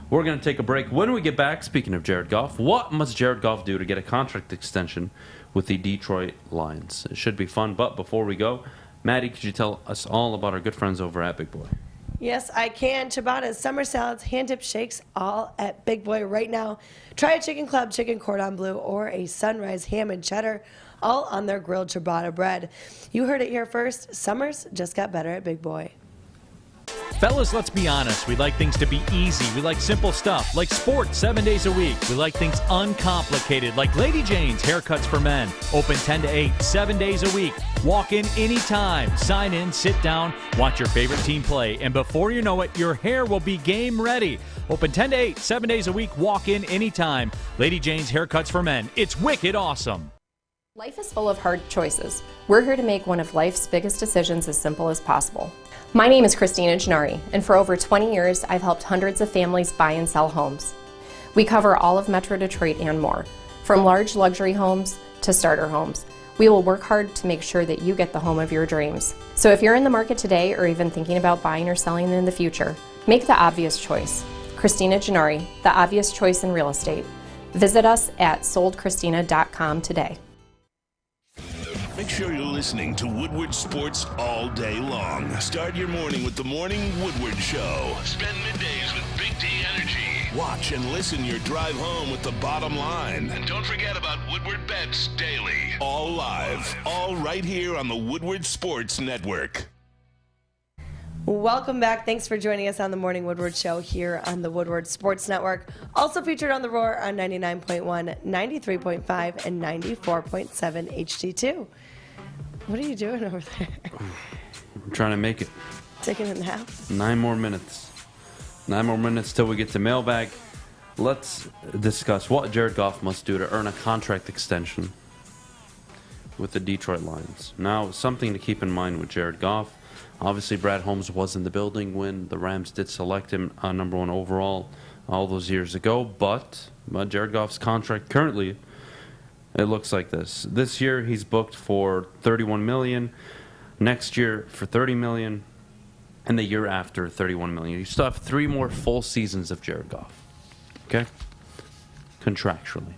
We're going to take a break. When we get back, speaking of Jared Goff, what must Jared Goff do to get a contract extension with the Detroit Lions? It should be fun, but before we go, Maddie, could you tell us all about our good friends over at Big Boy? Yes, I can. Ciabatta's, summer salads, hand-dipped shakes, all at Big Boy right now. Try a chicken club, chicken cordon bleu, or a sunrise ham and cheddar, all on their grilled ciabatta bread. You heard it here first. Summers just got better at Big Boy. Fellas, let's be honest. We like things to be easy. We like simple stuff, like sports 7 days a week. We like things uncomplicated, like Lady Jane's Haircuts for Men. Open 10 to 8, 7 days a week. Walk in anytime. Sign in, sit down, watch your favorite team play. And before you know it, your hair will be game ready. Open 10 to 8, 7 days a week. Walk in anytime. Lady Jane's Haircuts for Men. It's wicked awesome. Life is full of hard choices. We're here to make one of life's biggest decisions as simple as possible. My name is Christina Gennari, and for over 20 years, I've helped hundreds of families buy and sell homes. We cover all of Metro Detroit and more, from large luxury homes to starter homes. We will work hard to make sure that you get the home of your dreams. So if you're in the market today or even thinking about buying or selling in the future, make the obvious choice. Christina Gennari, the obvious choice in real estate. Visit us at soldchristina.com today. Make sure you're listening to Woodward Sports all day long. Start your morning with the Morning Woodward Show. Spend middays with Big D Energy. Watch and listen your drive home with the bottom line. And don't forget about Woodward Bets Daily. All live, all right here on the Woodward Sports Network. Welcome back. Thanks for joining us on the Morning Woodward Show here on the Woodward Sports Network. Also featured on The Roar on 99.1, 93.5, and 94.7 HD2. What are you doing over there? I'm trying to make it. Taking a nap? 9 more minutes. 9 more minutes till we get to Mailbag. Let's discuss what Jared Goff must do to earn a contract extension with the Detroit Lions. Now, something to keep in mind with Jared Goff. Obviously, Brad Holmes was in the building when the Rams did select him number 1 overall all those years ago. But Jared Goff's contract currently, it looks like this. This year, he's booked for $31 million. Next year, for $30 million. And the year after, $31 million. You still have 3 more full seasons of Jared Goff. Okay? Contractually.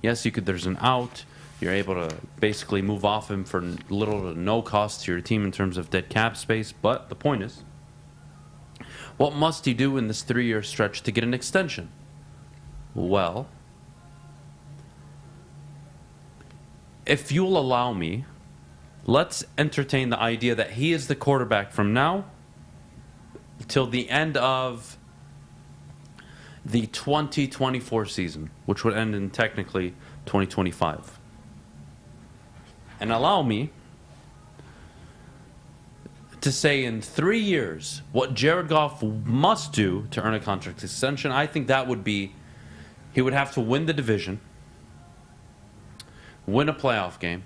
Yes, you could. There's an out. You're able to basically move off him for little to no cost to your team in terms of dead cap space. But the point is, what must he do in this 3-year stretch to get an extension? Well, if you'll allow me, let's entertain the idea that he is the quarterback from now till the end of the 2024 season, which would end in technically 2025. And allow me to say in 3 years what Jared Goff must do to earn a contract extension. I think that would be, he would have to win the division, win a playoff game,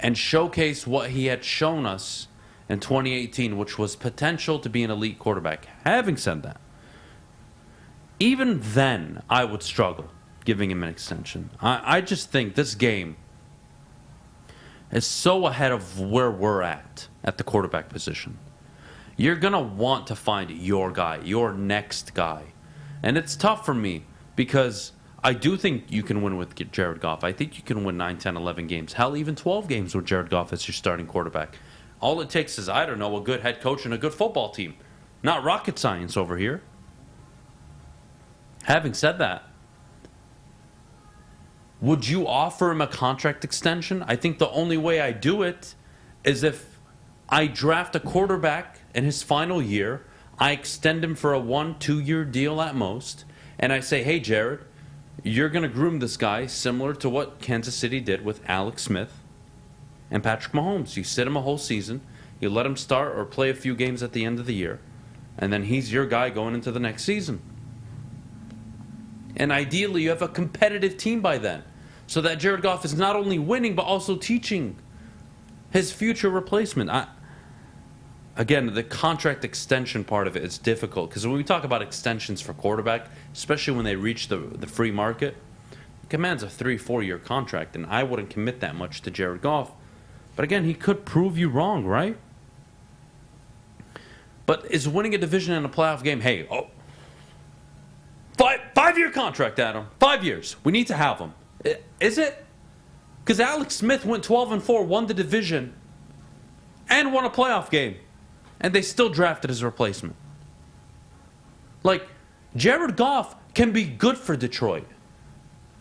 and showcase what he had shown us in 2018, which was potential to be an elite quarterback. Having said that, even then I would struggle giving him an extension. I just think this game is so ahead of where we're at the quarterback position. You're going to want to find your guy, your next guy. And it's tough for me because I do think you can win with Jared Goff. I think you can win 9, 10, 11 games. Hell, even 12 games with Jared Goff as your starting quarterback. All it takes is, I don't know, a good head coach and a good football team. Not rocket science over here. Having said that, would you offer him a contract extension? I think the only way I do it is if I draft a quarterback in his final year, I extend him for a 1-2 year deal at most, and I say, hey, Jared, you're going to groom this guy similar to what Kansas City did with Alex Smith and Patrick Mahomes. You sit him a whole season, you let him start or play a few games at the end of the year, and then he's your guy going into the next season. And ideally, you have a competitive team by then, so that Jared Goff is not only winning, but also teaching his future replacement. Again, the contract extension part of it is difficult, because when we talk about extensions for quarterback, especially when they reach the free market, it commands a 3-4 year contract, and I wouldn't commit that much to Jared Goff But again, he could prove you wrong, right? But is winning a division in a playoff game, hey, five-year contract, Adam. 5 years. We need to have him. Is it? Because Alex Smith went 12-4, won the division, and won a playoff game. And they still drafted his replacement. Like, Jared Goff can be good for Detroit.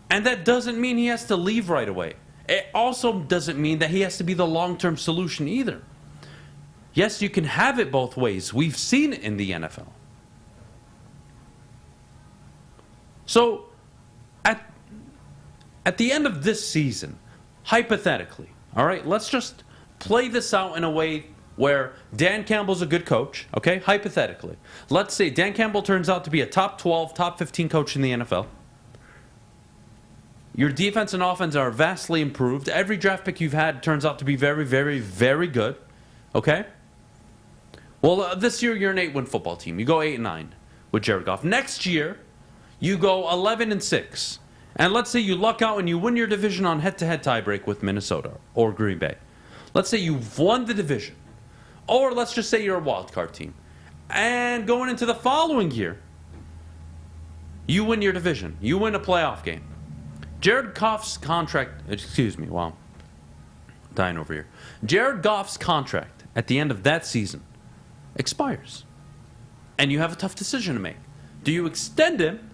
And that doesn't mean he has to leave right away. It also doesn't mean that he has to be the long-term solution either. Yes, you can have it both ways. We've seen it in the NFL. So, at the end of this season, hypothetically, all right, let's just play this out in a way where Dan Campbell's a good coach, okay, hypothetically. Let's say Dan Campbell turns out to be a top 12, top 15 coach in the NFL. Your defense and offense are vastly improved. Every draft pick you've had turns out to be very, very, very good, okay? Well, this year you're an 8-win football team. You go 8-9 with Jared Goff. Next year, you go 11-6. And let's say you luck out and you win your division on head-to-head tiebreak with Minnesota or Green Bay. Let's say you've won the division. Or let's just say you're a wild card team. And going into the following year, you win your division. You win a playoff game. Jared Goff's contract, dying over here. Jared Goff's contract at the end of that season expires. And you have a tough decision to make. Do you extend him,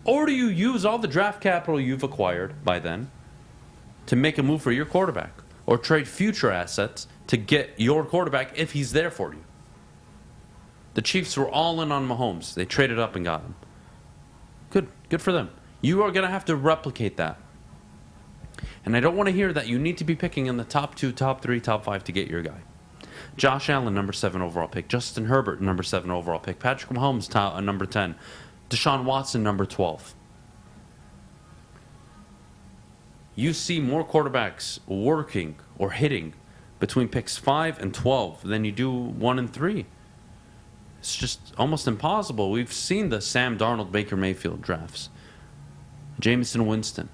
or do you use all the draft capital you've acquired by then to make a move for your quarterback, or trade future assets to get your quarterback if he's there for you? The Chiefs were all in on Mahomes. They traded up and got him. Good for them. You are going to have to replicate that. And I don't want to hear that you need to be picking in the top 2, top 3, top 5 to get your guy. Josh Allen, number 7 overall pick. Justin Herbert, number 7 overall pick. Patrick Mahomes, number 10. Deshaun Watson, number 12. You see more quarterbacks working or hitting between picks 5 and 12 than you do 1 and 3. It's just almost impossible. We've seen the Sam Darnold, Baker Mayfield drafts. Jameis Winston.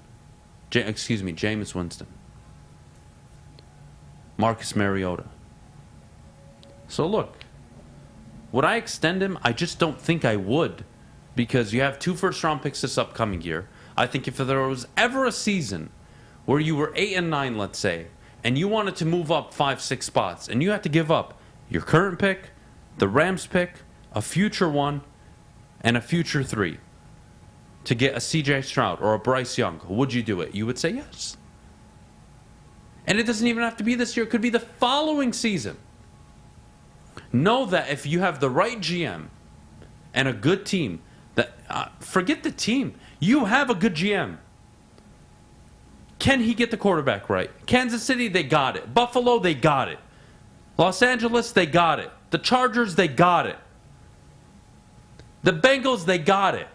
Marcus Mariota. So look, would I extend him? I just don't think I would, because you have 2 first-round picks this upcoming year. I think if there was ever a season where you were 8-9, let's say, and you wanted to move up 5-6 spots, and you had to give up your current pick, the Rams pick, a future one, and a future 3 to get a CJ Stroud or a Bryce Young, would you do it? You would say yes. And it doesn't even have to be this year. It could be the following season. Know that if you have the right GM and a good team, that forget the team. You have a good GM. Can he get the quarterback right? Kansas City, they got it. Buffalo, they got it. Los Angeles, they got it. The Chargers, they got it. The Bengals, they got it.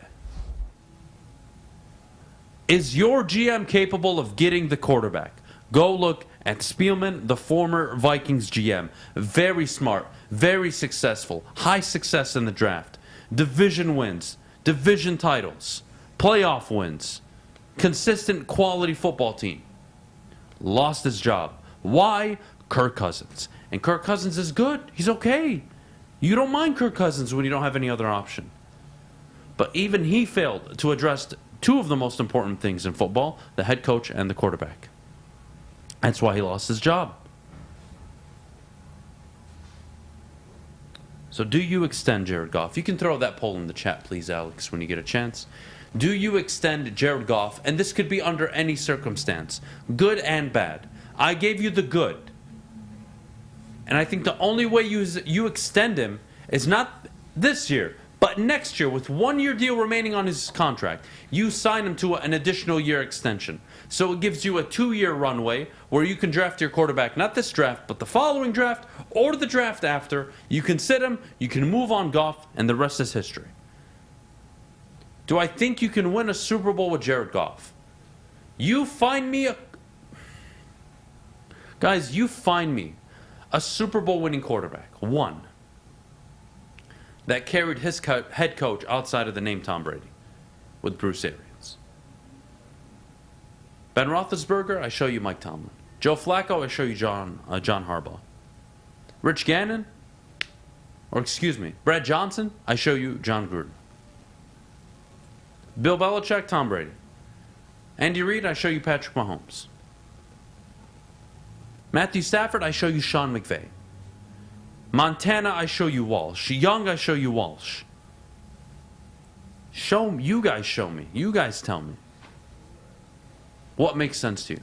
Is your GM capable of getting the quarterback? Go look at Spielman, the former Vikings GM. Very smart, very successful, high success in the draft. Division wins, division titles, playoff wins, consistent quality football team. Lost his job. Why? Kirk Cousins. And Kirk Cousins is good. He's okay. You don't mind Kirk Cousins when you don't have any other option. But even he failed to address 2 of the most important things in football, the head coach and the quarterback. That's why he lost his job. So do you extend Jared Goff? You can throw that poll in the chat, please, Alex, when you get a chance. Do you extend Jared Goff? And this could be under any circumstance, good and bad. I gave you the good. And I think the only way you extend him is not this year, but next year, with 1-year deal remaining on his contract, you sign him to an additional year extension. So it gives you a 2-year runway where you can draft your quarterback, not this draft, but the following draft or the draft after. You can sit him, you can move on Goff, and the rest is history. Do I think you can win a Super Bowl with Jared Goff? You find me a Super Bowl winning quarterback, one, that carried his head coach outside of the name Tom Brady with Bruce Arians. Ben Roethlisberger, I show you Mike Tomlin. Joe Flacco, I show you John Harbaugh. Rich Gannon, Brad Johnson, I show you John Gruden. Bill Belichick, Tom Brady. Andy Reid, I show you Patrick Mahomes. Matthew Stafford, I show you Sean McVay. Montana, I show you Walsh. Young, I show you Walsh. You guys show me. You guys tell me. What makes sense to you?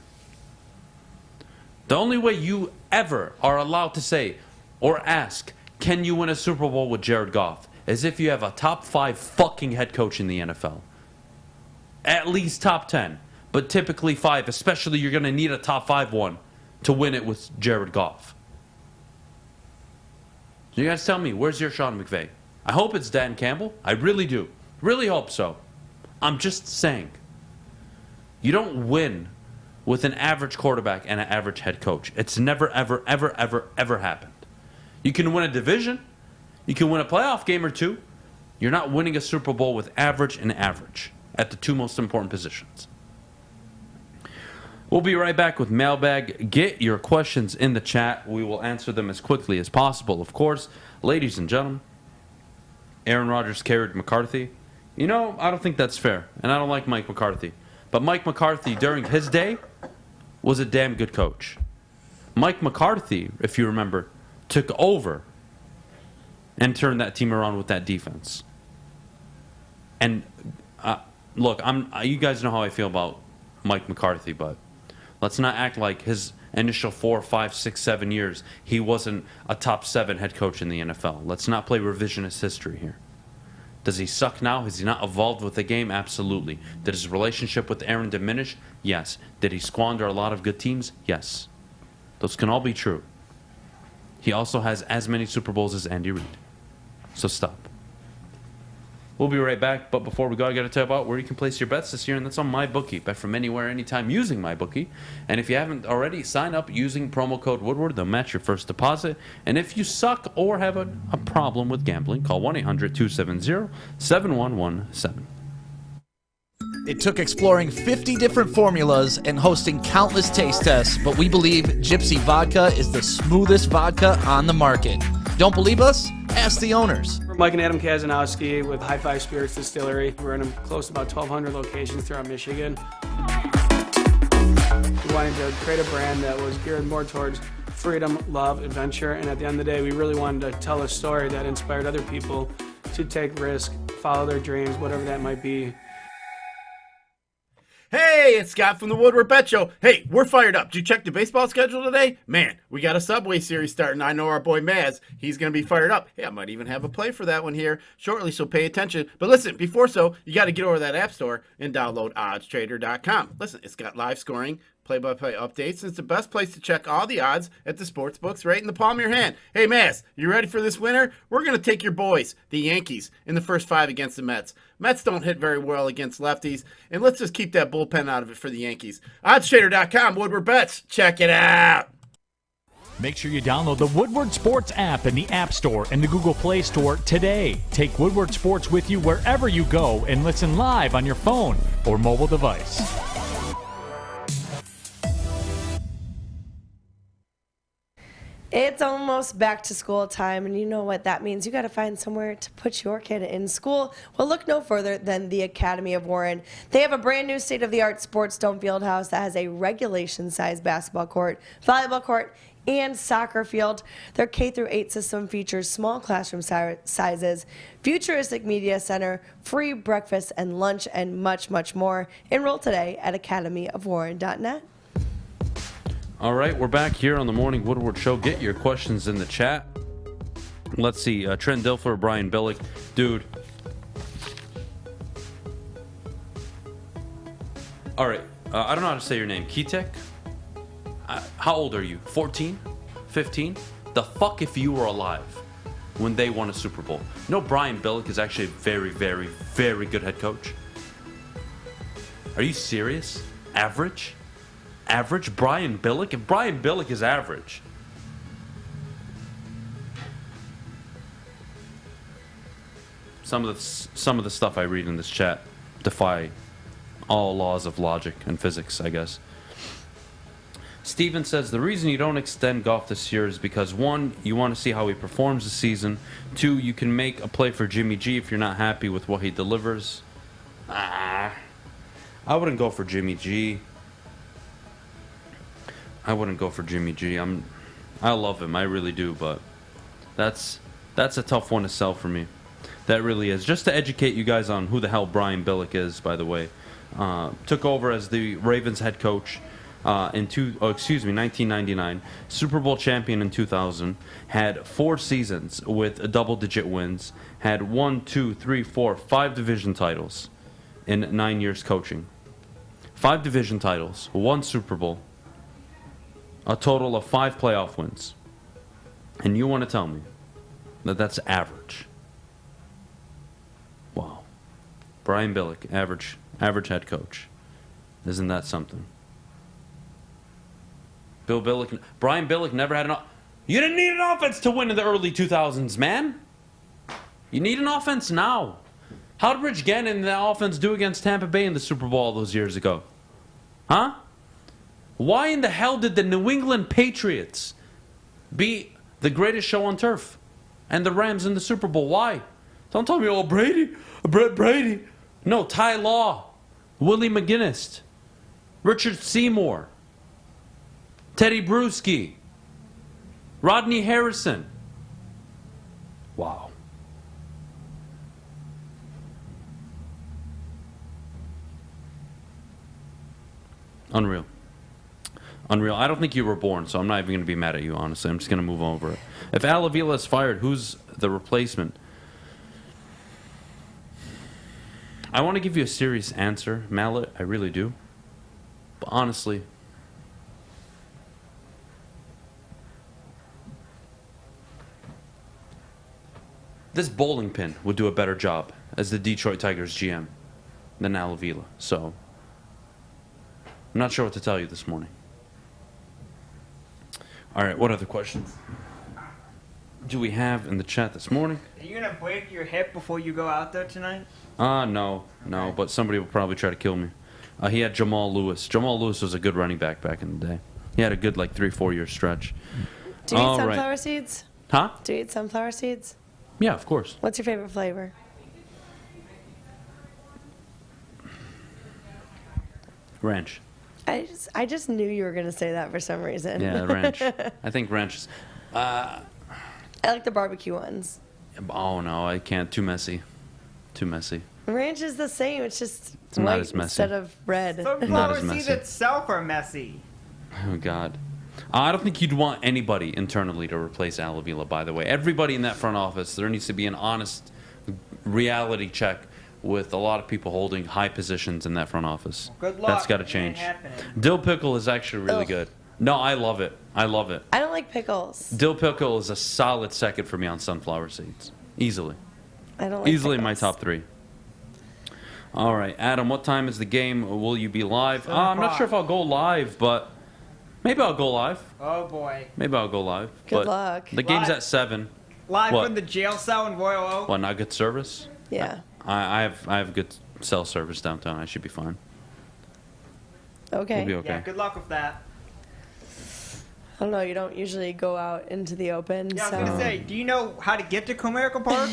The only way you ever are allowed to say or ask, can you win a Super Bowl with Jared Goff, is if you have a top 5 fucking head coach in the NFL. At least top 10, but typically 5, especially you're going to need a top 5 one to win it with Jared Goff. So you guys tell me, where's your Sean McVay? I hope it's Dan Campbell. I really do. Really hope so. I'm just saying. You don't win with an average quarterback and an average head coach. It's never, ever, ever, ever, ever happened. You can win a division. You can win a playoff game or two. You're not winning a Super Bowl with average and average at the 2 most important positions. We'll be right back with Mailbag. Get your questions in the chat. We will answer them as quickly as possible, of course. Ladies and gentlemen, Aaron Rodgers carried McCarthy. You know, I don't think that's fair, and I don't like Mike McCarthy. But Mike McCarthy, during his day, was a damn good coach. Mike McCarthy, if you remember, took over and turned that team around with that defense. And look, you guys know how I feel about Mike McCarthy, but let's not act like his initial 4, 5, 6, 7 years, he wasn't a top 7 head coach in the NFL. Let's not play revisionist history here. Does he suck now? Has he not evolved with the game? Absolutely. Did his relationship with Aaron diminish? Yes. Did he squander a lot of good teams? Yes. Those can all be true. He also has as many Super Bowls as Andy Reid. So stop. We'll be right back, but before we go, I got to tell you about where you can place your bets this year, and that's on MyBookie. Bet from anywhere, anytime using MyBookie. And if you haven't already, sign up using promo code Woodward. They'll match your first deposit. And if you suck or have a problem with gambling, call 1-800-270-7117. It took exploring 50 different formulas and hosting countless taste tests, but we believe Gypsy Vodka is the smoothest vodka on the market. Don't believe us? Ask the owners. We're Mike and Adam Kazanowski with High Five Spirits Distillery. We're in close to about 1,200 locations throughout Michigan. We wanted to create a brand that was geared more towards freedom, love, adventure, and at the end of the day, we really wanted to tell a story that inspired other people to take risks, follow their dreams, whatever that might be. Hey, it's Scott from the Woodward Bet Show. Hey, we're fired up. Did you check the baseball schedule today? Man, we got a Subway Series starting. I know our boy Maz. He's going to be fired up. Hey, I might even have a play for that one here shortly, so pay attention. But listen, before you got to get over to that app store and download oddstrader.com. Listen, it's got live scoring, play-by-play updates, and it's the best place to check all the odds at the sports books right in the palm of your hand. Hey, Maz, you ready for this winner? We're going to take your boys, the Yankees, in the first 5 against the Mets. Mets don't hit very well against lefties, and let's just keep that bullpen out of it for the Yankees. Oddstrader.com, Woodward Bets. Check it out. Make sure you download the Woodward Sports app in the App Store and the Google Play Store today. Take Woodward Sports with you wherever you go and listen live on your phone or mobile device. It's almost back to school time, and you know what that means. You got to find somewhere to put your kid in school. Well, look no further than the Academy of Warren. They have a brand new state-of-the-art sports dome field house that has a regulation-sized basketball court, volleyball court, and soccer field. Their K-8 system features small classroom sizes, futuristic media center, free breakfast and lunch, and much, much more. Enroll today at academyofwarren.net. All right, we're back here on the Morning Woodward Show. Get your questions in the chat. Let's see. Trent Dilfer, Brian Billick. Dude. All right. I don't know how to say your name. Kitek? How old are you? 14? 15? The fuck if you were alive when they won a Super Bowl. You know Brian Billick is actually a very, very, very good head coach? Are you serious? Average? Average? Brian Billick? If Brian Billick is average. Some of the stuff I read in this chat defy all laws of logic and physics, I guess. Steven says the reason you don't extend Goff this year is because 1, you want to see how he performs this season. 2, you can make a play for Jimmy G if you're not happy with what he delivers. I wouldn't go for Jimmy G. I love him, I really do, but that's a tough one to sell for me. That really is. Just to educate you guys on who the hell Brian Billick is, by the way. Took over as the Ravens head coach in 1999. Super Bowl champion in 2000. Had 4 seasons with double-digit wins. Had 5 division titles in 9 years coaching. 5 division titles, 1 Super Bowl, a total of 5 playoff wins. And you want to tell me that that's average? Wow. Brian Billick, average head coach. Isn't that something? Brian Billick never had you didn't need an offense to win in the early 2000s, man. You need an offense now. How did Rich Gannon and the offense do against Tampa Bay in the Super Bowl all those years ago? Huh? Why in the hell did the New England Patriots beat the greatest show on turf and the Rams in the Super Bowl? Why? Don't tell me, Brett Brady. No, Ty Law, Willie McGinnis, Richard Seymour, Teddy Bruschi, Rodney Harrison. Wow. Unreal. I don't think you were born, so I'm not even going to be mad at you, honestly. I'm just going to move over it. If Avila is fired, who's the replacement? I want to give you a serious answer, Mallet. I really do. But honestly, this bowling pin would do a better job as the Detroit Tigers GM than Avila. So, I'm not sure what to tell you this morning. All right, what other questions do we have in the chat this morning? Are you going to break your hip before you go out there tonight? No, but somebody will probably try to kill me. He had Jamal Lewis. Jamal Lewis was a good running back in the day. He had a good, 3-4 year stretch. Do you eat sunflower seeds? Huh? Do you eat sunflower seeds? Yeah, of course. What's your favorite flavor? Ranch. I just knew you were going to say that for some reason. Yeah, ranch. I think ranch is... I like the barbecue ones. Oh, no, I can't. Too messy. Ranch is the same. It's just not white as messy. instead of red. Sunflower seeds itself are messy. Oh, God. I don't think you'd want anybody internally to replace Avila, by the way. Everybody in that front office, there needs to be an honest reality check with a lot of people holding high positions in that front office. Good luck. That's got to change. Dill pickle is actually really good. No, I love it. I don't like pickles. Dill pickle is a solid second for me on sunflower seeds. Easily. I don't like Easily pickles. in my top 3. All right, Adam, what time is the game? Will you be live? I'm not sure if I'll go live, but maybe I'll go live. Oh, boy. Maybe I'll go live. Good luck. The game's at 7. Live What? from the jail cell in Royal Oak. What, not good service? Yeah. I have good cell service downtown. I should be fine. Okay. We'll be okay. Yeah, good luck with that. I don't know. You don't usually go out into the open. Yeah, I was so. going to say, do you know how to get to Comerica Park?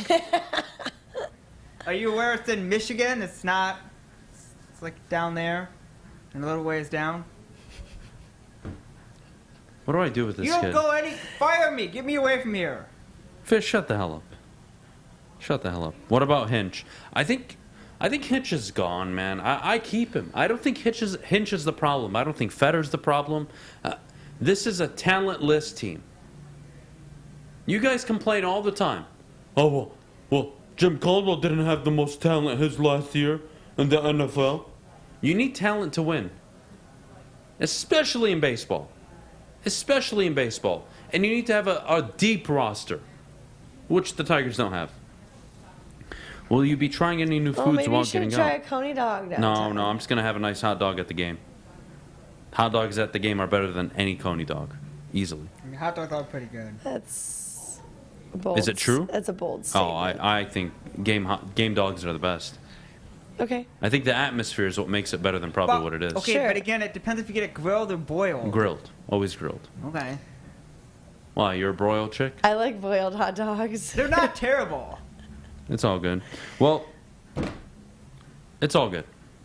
Are you aware it's in Michigan? It's not. It's like down there and a little ways down. What do I do with this You don't kid? go any. Fire me. Get me away from here. Fish, shut the hell up. Shut the hell up. What about Hinch? I think Hinch is gone, man. I keep him. I don't think Hinch is the problem. I don't think Fetter's the problem. This is a talentless team. You guys complain all the time. Oh, well, Jim Caldwell didn't have the most talent his last year in the NFL. You need talent to win. Especially in baseball. And you need to have a deep roster, which the Tigers don't have. Will you be trying any new foods maybe while you should getting try out? a coney dog downtown. No, I'm just going to have a nice hot dog at the game. Hot dogs at the game are better than any coney dog. Easily. I mean, hot dogs are pretty good. That's a bold. Is it true? That's a bold Oh, statement. I think game dogs are the best. Okay. I think the atmosphere is what makes it better than probably what it is. Okay, but again, it depends if you get it grilled or boiled. Grilled. Always grilled. Okay. Why, you're a broiled chick? I like boiled hot dogs. They're not terrible. It's all good. Well, it's all good.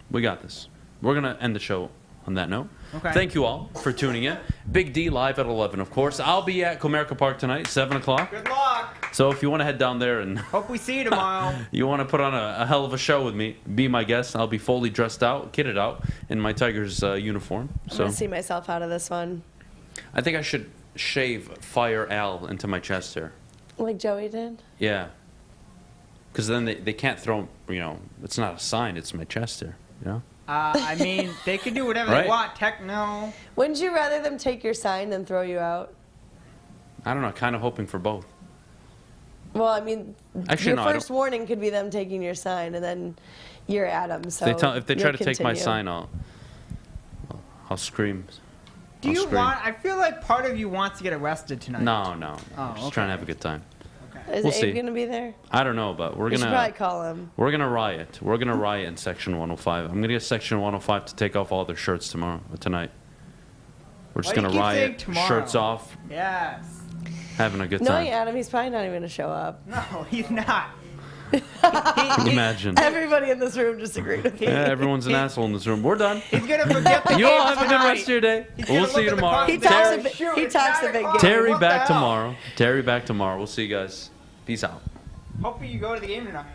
We got this. We're going to end the show on that note. Okay. Thank you all for tuning in. Big D live at 11, of course. I'll be at Comerica Park tonight, 7 o'clock. Good luck. So if you want to head down there and Hope we see you tomorrow. you want to put on a hell of a show with me, be my guest. I'll be fully dressed out, kitted out in my Tigers uniform. I'm So going to see myself out of this one. I think I should shave Fire Al into my chest hair. Like Joey did? Yeah. Because then they can't throw, it's not a sign, it's my chest hair, I mean, they can do whatever Right. they want. Techno. Wouldn't you rather them take your sign than throw you out? I don't know, kind of hoping for both. Well, I mean, Actually, your no, I first warning could be them taking your sign, and then you're Adam. So If they try you'll to take my continue. sign, I'll scream. Do I'll you scream. want? I feel like part of you wants to get arrested tonight. No. Oh, I'm just okay. trying to have a good time. Is We'll Abe see. going to be there? I don't know, but We should probably call him. We're gonna riot. We're gonna riot in Section 105. I'm gonna get Section 105 to take off all their shirts tonight. We're just Why do gonna you keep saying riot, tomorrow? shirts off, Yes. having a good Knowing time. Adam, he's probably not even going to show up. No, he's not. Imagine. Everybody in this room disagreed with me. Yeah, everyone's an asshole in this room. We're done. He's gonna forget the You all game have a good tonight. rest of your day. He's We'll gonna see you look at the tomorrow. clock He and say, talks "Oh, a bit- shoot, he it's talks a 9 big o'clock. Terry What back the hell?" tomorrow. Terry back tomorrow. We'll see you guys. Peace out. Hopefully you go to the game tonight.